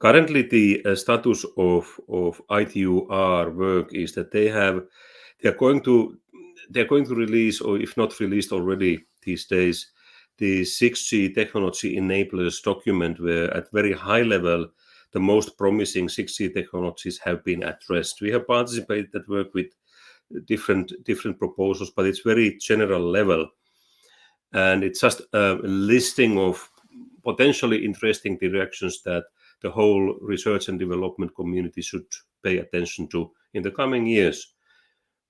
Currently, the status of ITU-R work is that they're going to release, or if not released already these days, the 6G technology enablers document where at very high level the most promising 6G technologies have been addressed. We have participated at work with different proposals, but it's very general level. And it's just a listing of potentially interesting directions that the whole research and development community should pay attention to in the coming years.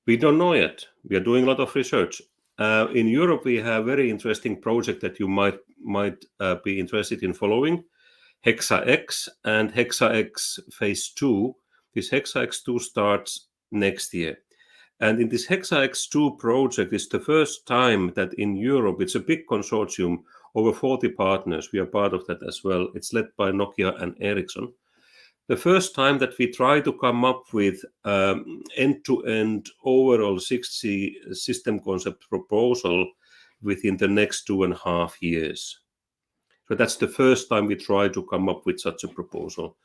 We don't know yet. We are doing a lot of research. In Europe, we have a very interesting project that you might be interested in following, HexaX and HexaX Phase 2. This HexaX 2 starts next year. And in this HexaX 2 project, it's the first time that in Europe, it's a big consortium, over 40 partners. We are part of that as well. It's led by Nokia and Ericsson. The first time that we try to come up with end-to-end overall 6G system concept proposal within the next 2.5 years. So that's the first time we try to come up with such a proposal.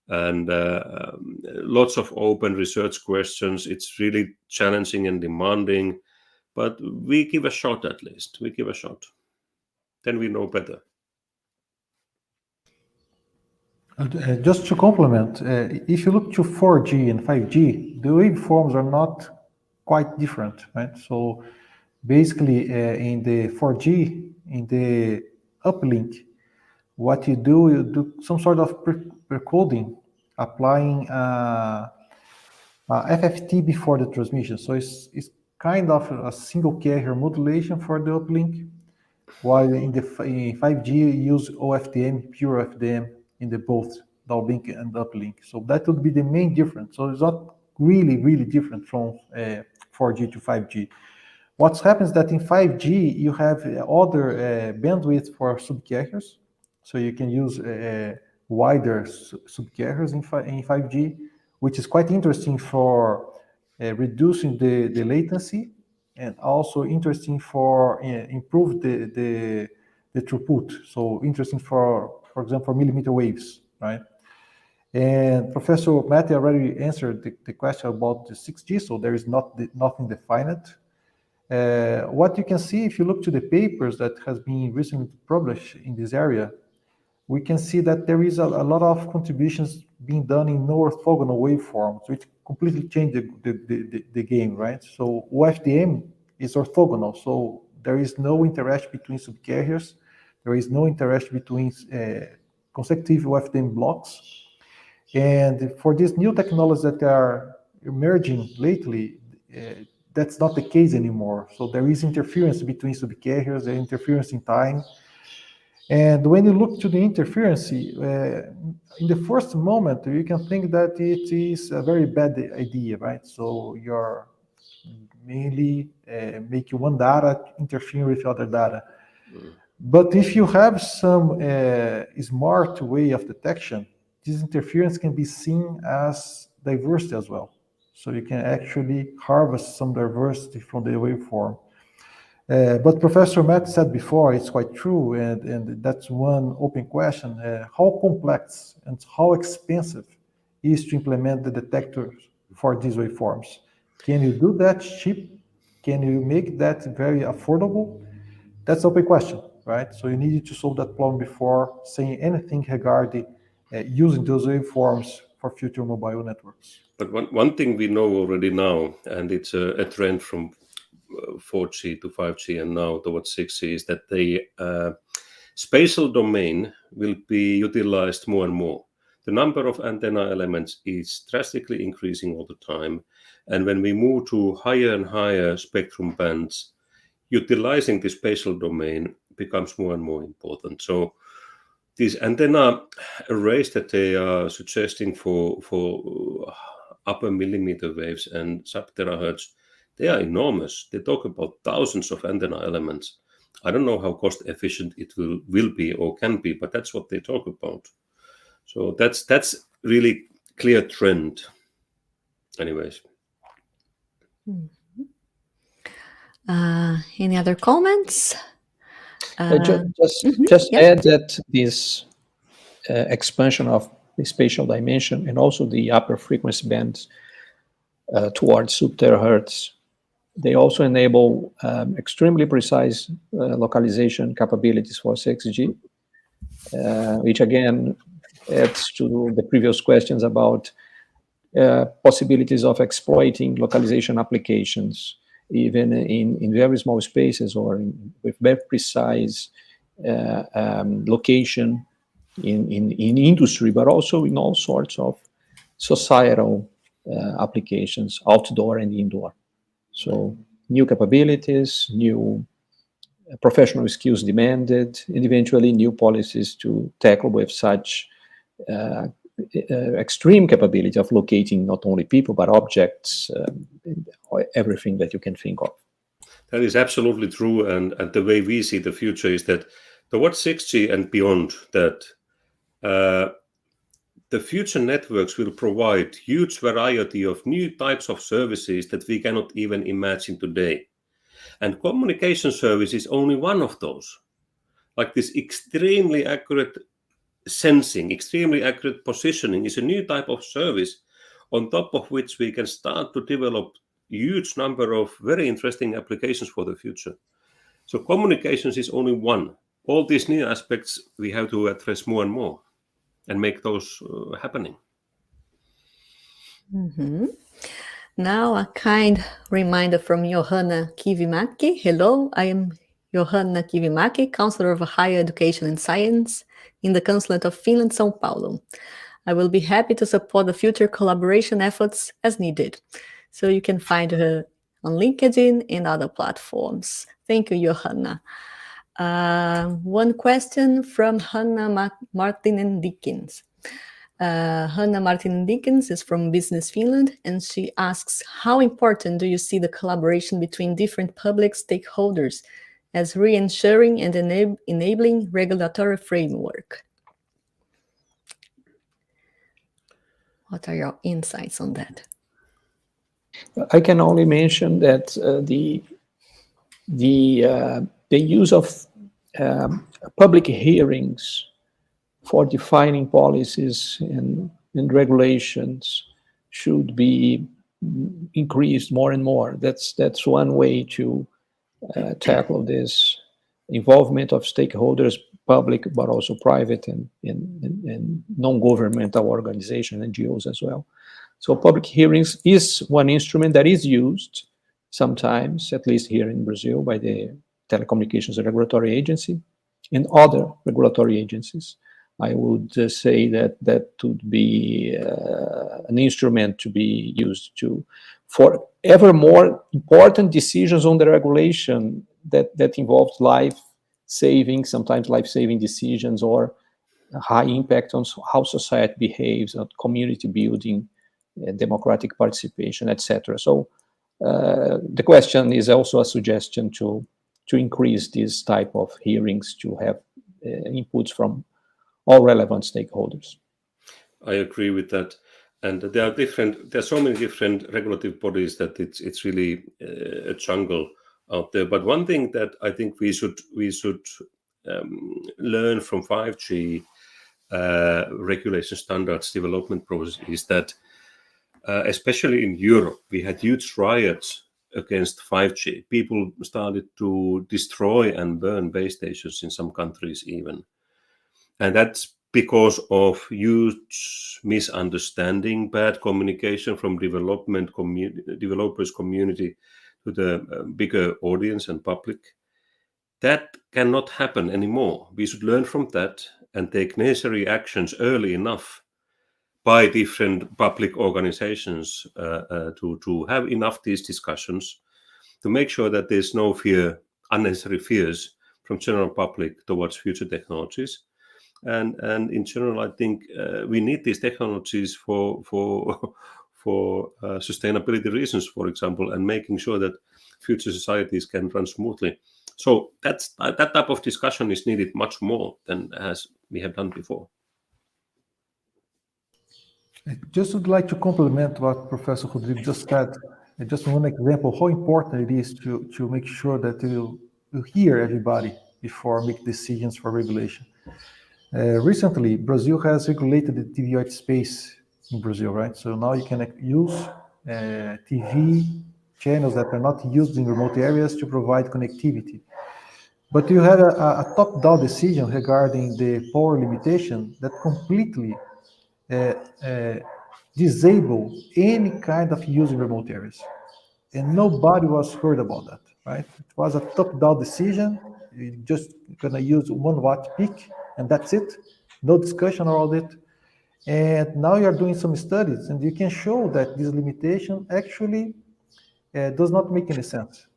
And lots of open research questions. It's really challenging and demanding, but we give a shot at least. We give a shot. Then we know better. Just to complement, if you look to 4G and 5G, the waveforms are not quite different, right? So basically, in the 4G, in the uplink, what you do some sort of precoding, applying FFT before the transmission. So it's kind of a single carrier modulation for the uplink, while in 5G you use OFDM, pure FDM in the both downlink and uplink. So that would be the main difference. So it's not really different from 4G to 5G. What happens that in 5G you have other bandwidth for subcarriers, so you can use wider subcarriers in 5G, which is quite interesting for reducing the latency, and also interesting for improve the throughput. So interesting for example, millimeter waves, right? And Professor Matti already answered the question about the 6G, so there is nothing defined. What you can see if you look to the papers that has been recently published in this area, we can see that there is a lot of contributions being done in no orthogonal waveforms, which completely change the game, right? So OFDM is orthogonal, so there is no interaction between subcarriers. There is no interaction between consecutive OFDM blocks. And for these new technologies that are emerging lately, that's not the case anymore. So there is interference between subcarriers, and interference in time. And when you look to the interference, in the first moment, you can think that it is a very bad idea, right? So you're mainly making one data interfering with other data. But if you have some smart way of detection, this interference can be seen as diversity as well. So you can actually harvest some diversity from the waveform. But Professor Matt said before, it's quite true, and that's one open question. How complex and how expensive is to implement the detectors for these waveforms? Can you do that cheap? Can you make that very affordable? That's an open question, right? So you need to solve that problem before saying anything regarding using those waveforms for future mobile networks. But one thing we know already now, and it's a trend from 4G to 5G and now towards 6G, is that the spatial domain will be utilized more and more. The number of antenna elements is drastically increasing all the time. And when we move to higher and higher spectrum bands, utilizing the spatial domain becomes more and more important. So these antenna arrays that they are suggesting for upper millimeter waves and sub-terahertz, they are enormous. They talk about thousands of antenna elements. I don't know how cost efficient it will be or can be, but that's what they talk about. So that's really clear trend. Anyways. Any other comments? Just add that this expansion of the spatial dimension and also the upper frequency bands towards sub-terahertz, they also enable extremely precise localization capabilities for 6G, which again adds to the previous questions about possibilities of exploiting localization applications even in very small spaces or with very precise location in industry, but also in all sorts of societal applications, outdoor and indoor. So new capabilities, new professional skills demanded, and eventually new policies to tackle with such extreme capability of locating not only people but objects, everything that you can think of. That is absolutely true, and the way we see the future is that towards 6G and beyond that, the future networks will provide huge variety of new types of services that we cannot even imagine today. And communication service is only one of those. Like this extremely accurate sensing, extremely accurate positioning is a new type of service on top of which we can start to develop huge number of very interesting applications for the future. So communications is only one. All these new aspects we have to address more and more and make those happening. Now, a kind reminder from Johanna Kivimäki. Hello, I am Johanna Kivimäki, Counselor of Higher Education and Science in the Consulate of Finland, São Paulo. I will be happy to support the future collaboration efforts as needed. So you can find her on LinkedIn and other platforms. Thank you, Johanna. One question from Hanna Martinen Dickens. Hanna Martinen Dickens is from Business Finland, and she asks, how important do you see the collaboration between different public stakeholders as re-ensuring and enabling regulatory framework? What are your insights on that? I can only mention that the use of public hearings for defining policies and regulations should be increased more and more. That's one way to tackle this involvement of stakeholders, public but also private and non-governmental organizations, NGOs as well. So public hearings is one instrument that is used sometimes, at least here in Brazil, by the Telecommunications Regulatory Agency and other regulatory agencies. I would say that would be an instrument to be used for ever more important decisions on the regulation that involves life-saving, sometimes life-saving decisions or high impact on how society behaves, on community building, democratic participation, etc. So the question is also a suggestion to increase this type of hearings to have inputs from all relevant stakeholders. I agree with that, and there are so many different regulative bodies that it's really a jungle out there. But one thing that I think we should learn from 5G regulation standards development process is that especially in Europe, we had huge riots against 5G. People started to destroy and burn base stations in some countries even. And that's because of huge misunderstanding, bad communication from developers community to the bigger audience and public. That cannot happen anymore. We should learn from that and take necessary actions early enough by different public organizations to have enough these discussions to make sure that there's no unnecessary fears from general public towards future technologies. And in general, I think we need these technologies for sustainability reasons, for example, and making sure that future societies can run smoothly. So that type of discussion is needed much more than as we have done before. I just would like to complement what Professor Rodrigo just said. Just one example how important it is to make sure that you hear everybody before make decisions for regulation. Recently, Brazil has regulated the TV white space in Brazil, right? So now you can use TV channels that are not used in remote areas to provide connectivity. But you had a top-down decision regarding the power limitation that completely disable any kind of use in remote areas. and nobody was heard about that, right? It was a top-down decision. You're just gonna use 1 watt peak, and that's it. No discussion around it. And now you're doing some studies, and you can show that this limitation actually does not make any sense.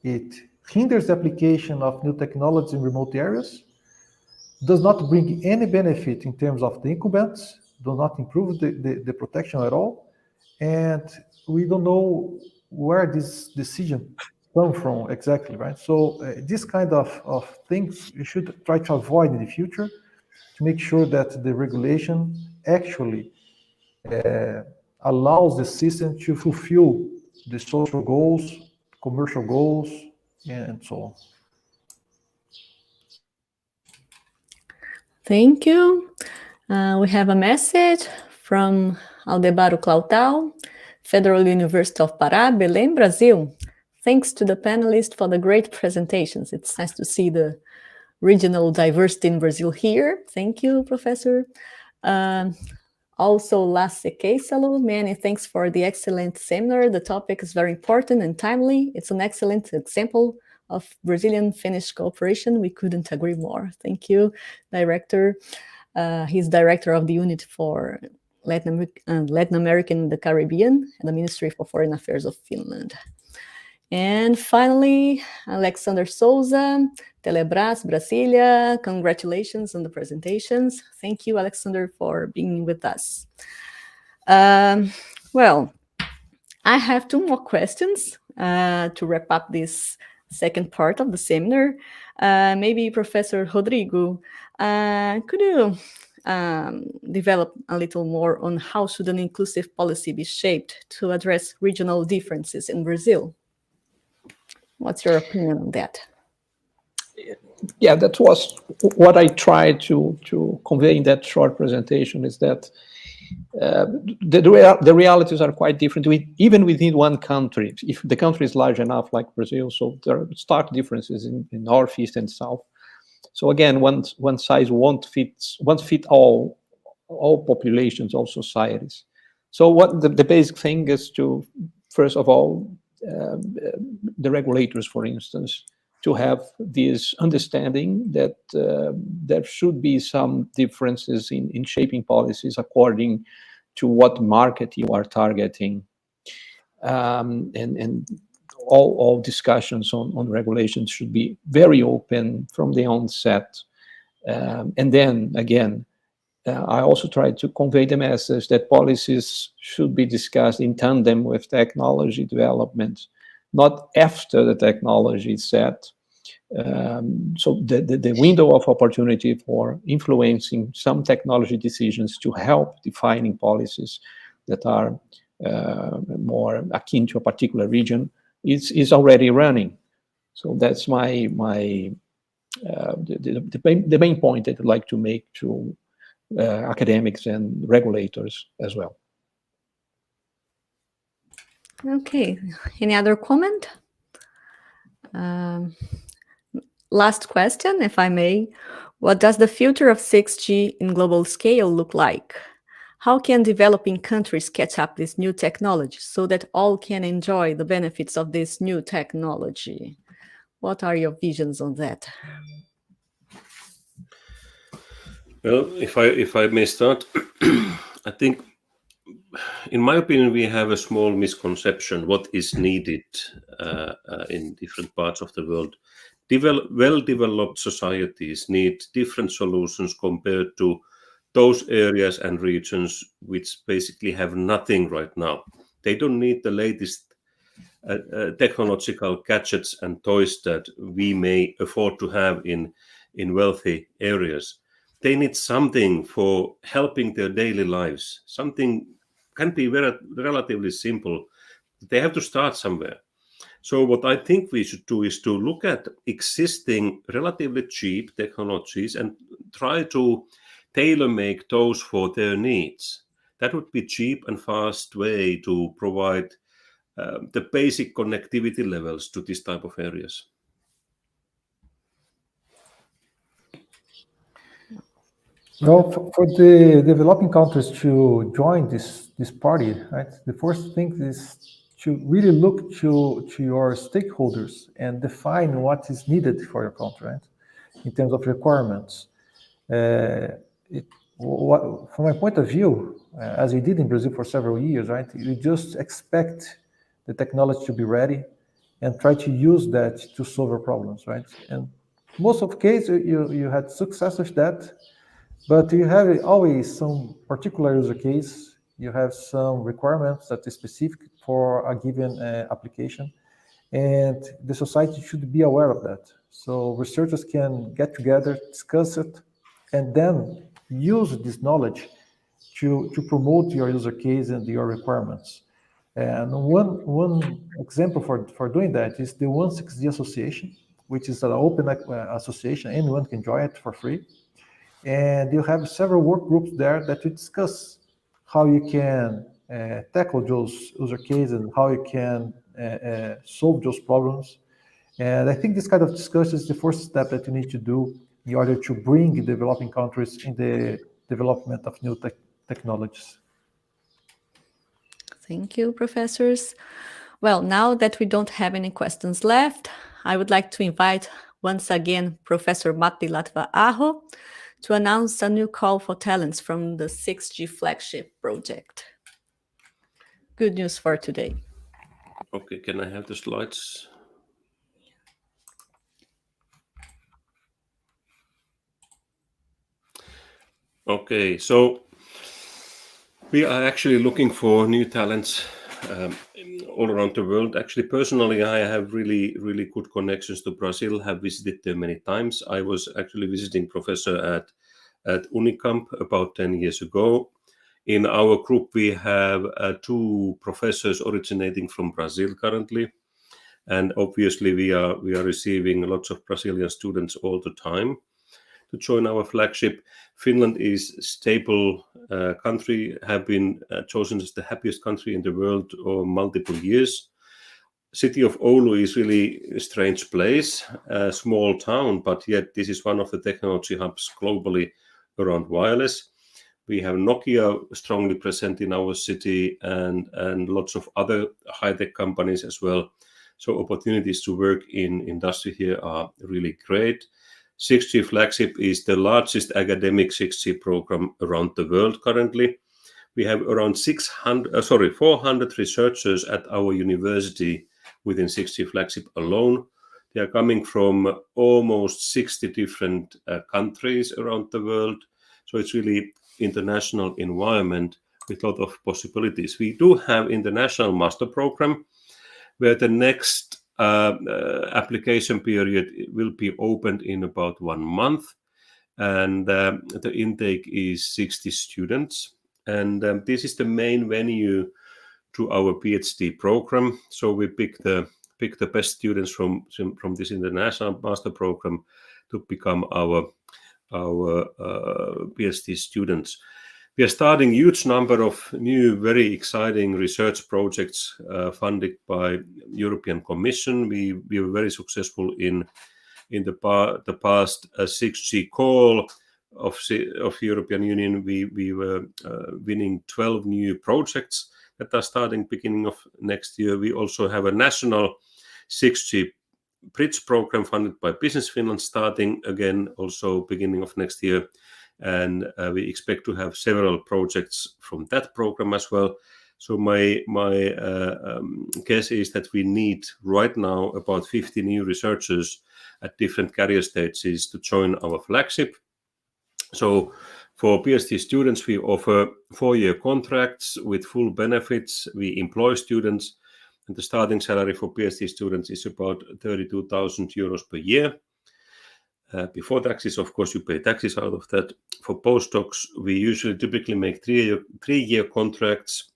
It hinders the application of new technologies in remote areas, does not bring any benefit in terms of the incumbents, does not improve the protection at all, and we don't know where this decision come from exactly, right? So this kind of things you should try to avoid in the future to make sure that the regulation actually allows the system to fulfill the social goals, commercial goals, and so on. Thank you. We have a message from Aldebaro Clautal, Federal University of Pará, Belém, Brazil. Thanks to the panelists for the great presentations. It's nice to see the regional diversity in Brazil here. Thank you, Professor. Also, Lasse Keisalo, many thanks for the excellent seminar. The topic is very important and timely. It's an excellent example of Brazilian-Finnish cooperation. We couldn't agree more. Thank you, Director. He's Director of the Unit for Latin America and the Caribbean at the Ministry for Foreign Affairs of Finland. And finally, Alexander Souza, Telebras, Brasilia. Congratulations on the presentations. Thank you, Alexander, for being with us. Well, I have 2 more questions to wrap up this second part of the seminar. Maybe Professor Rodrigo, could you develop a little more on how should an inclusive policy be shaped to address regional differences in Brazil? What's your opinion on that? Yeah, that was what I tried to convey in that short presentation, is that the realities are quite different, even within one country. If the country is large enough, like Brazil, so there are stark differences in north, east, and south. So again, one size won't fit all populations, all societies. So what the basic thing is to, first of all, the regulators, for instance, to have this understanding that there should be some differences in shaping policies according to what market you are targeting. And all discussions on regulations should be very open from the onset. And then, again, I also try to convey the message that policies should be discussed in tandem with technology development, not after the technology is set. So the window of opportunity for influencing some technology decisions to help defining policies that are more akin to a particular region is already running. So that's the main point that I'd like to make to academics and regulators as well. Okay, any other comment? Last question, if I may. What does the future of 6G in global scale look like? How can developing countries catch up this new technology so that all can enjoy the benefits of this new technology? What are your visions on that? Well, if I may start, I think, in my opinion, we have a small misconception what is needed in different parts of the world. Well-developed societies need different solutions compared to those areas and regions which basically have nothing right now. They don't need the latest technological gadgets and toys that we may afford to have in wealthy areas. They need something for helping their daily lives. Something can be relatively simple. They have to start somewhere. So what I think we should do is to look at existing relatively cheap technologies and try to tailor-make those for their needs. That would be cheap and fast way to provide the basic connectivity levels to this type of areas. Well, for the developing countries to join this party, right? The first thing is to really look to your stakeholders and define what is needed for your country, right? In terms of requirements. From my point of view, as we did in Brazil for several years, right? You just expect the technology to be ready and try to use that to solve your problems, right? And most of the cases, you had success with that, but you have always some particular user case. You have some requirements that is specific for a given application, and the society should be aware of that. So researchers can get together, discuss it, and then use this knowledge to promote your user case and your requirements. And one example for doing that is the 16G Association, which is an open association. Anyone can join it for free. And you have several work groups there that you discuss how you can tackle those user cases and how you can solve those problems. And I think this kind of discussion is the first step that you need to do in order to bring developing countries in the development of new technologies. Thank you, professors. Well, now that we don't have any questions left, I would like to invite once again Professor Matti Latva-Aho to announce a new call for talents from the 6G flagship project. Good news for today. Okay, can I have the slides? Okay, so we are actually looking for new talents all around the world. Actually, personally, I have really, really good connections to Brazil, have visited there many times. I was actually visiting professor at Unicamp about 10 years ago. In our group, we have 2 professors originating from Brazil currently. And obviously, we are receiving lots of Brazilian students all the time to join our flagship. Finland is a stable country, have been chosen as the happiest country in the world for multiple years. City of Oulu is really a strange place, a small town, but yet this is one of the technology hubs globally around wireless. We have Nokia strongly present in our city and lots of other high-tech companies as well. So opportunities to work in industry here are really great. 6G flagship is the largest academic 6G program around the world currently. We have around 400 researchers at our university within 6G flagship alone. They are coming from almost 60 different countries around the world. So it's really international environment with a lot of possibilities. We do have international master program where the next application period will be opened in about 1 month, and the intake is 60 students. And this is the main venue to our PhD program. So we pick the best students from this international master program to become our PhD students. We are starting a huge number of new, very exciting research projects funded by European Commission. We were very successful in the past 6G call of European Union. We were winning 12 new projects that are starting beginning of next year. We also have a national 6G bridge program funded by Business Finland starting again also beginning of next year. And we expect to have several projects from that program as well. So my guess is that we need right now about 50 new researchers at different career stages to join our flagship. So for PhD students, we offer 4-year contracts with full benefits. We employ students, and the starting salary for PhD students is about 32,000 euros per year. Before taxes, of course, you pay taxes out of that. For postdocs, we usually typically make 3-year contracts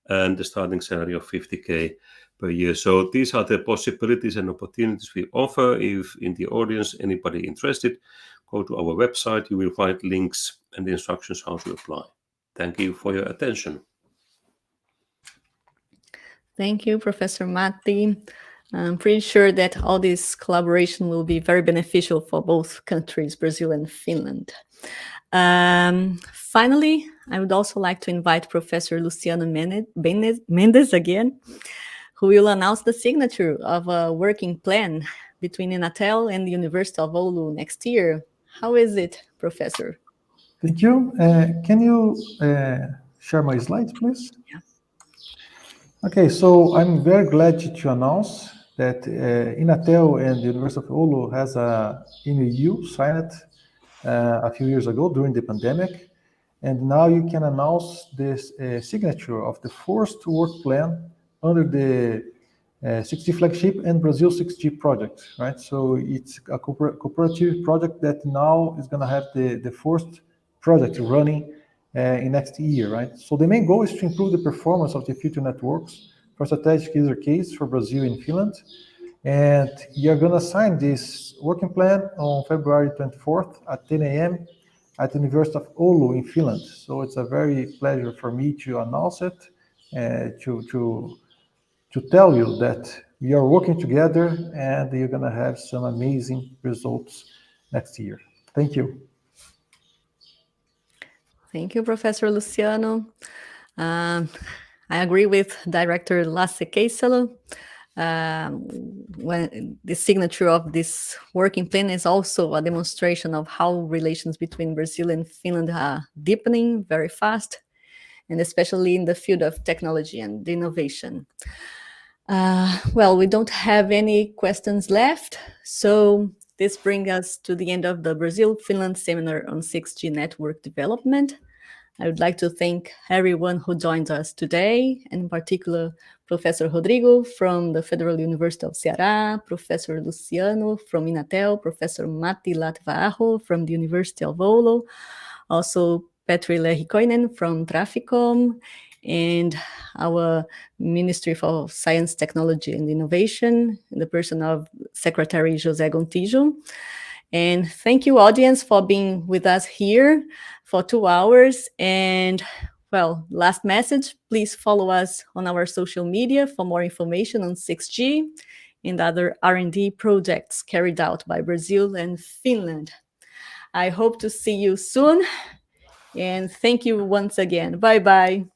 and the starting salary of 50K per year. So these are the possibilities and opportunities we offer. If in the audience anybody interested, go to our website. You will find links and instructions how to apply. Thank you for your attention. Thank you, Professor Matti. I'm pretty sure that all this collaboration will be very beneficial for both countries, Brazil and Finland. Finally, I would also like to invite Professor Luciano Mendes again who will announce the signature of a working plan between Inatel and the University of Oulu next year. How is it, Professor? Thank you. Can you share my slides, please? Yeah. Okay, so I'm very glad to announce that Inatel and the University of Oulu has a MOU signed a few years ago during the pandemic, and now you can announce this signature of the first work plan under the 6G flagship and Brazil 6G project, right? So it's a cooperative project that now is going to have the first project running in next year, right? So the main goal is to improve the performance of the future networks for strategic user case for Brazil and Finland. And you're going to sign this working plan on February 24th at 10 a.m. at the University of Oulu in Finland. So it's a very pleasure for me to announce it, to tell you that we are working together and you're going to have some amazing results next year. Thank you. Thank you, Professor Luciano. I agree with Director Lasse Keisalo. When the signature of this working plan is also a demonstration of how relations between Brazil and Finland are deepening very fast, and especially in the field of technology and innovation. Well, we don't have any questions left, so this brings us to the end of the Brazil-Finland seminar on 6G network development. I would like to thank everyone who joined us today, and in particular, Professor Rodrigo from the Federal University of Ceará, Professor Luciano from Inatel, Professor Matti Latvaho from the University of Oulu, also Petri Lehikoinen from Traficom, and our Ministry for Science, Technology and Innovation, in the person of Secretary José Gontijo. And thank you, audience, for being with us here for 2 hours. And well, last message, please follow us on our social media for more information on 6G and other R&D projects carried out by Brazil and Finland. I hope to see you soon. And thank you once again. Bye-bye.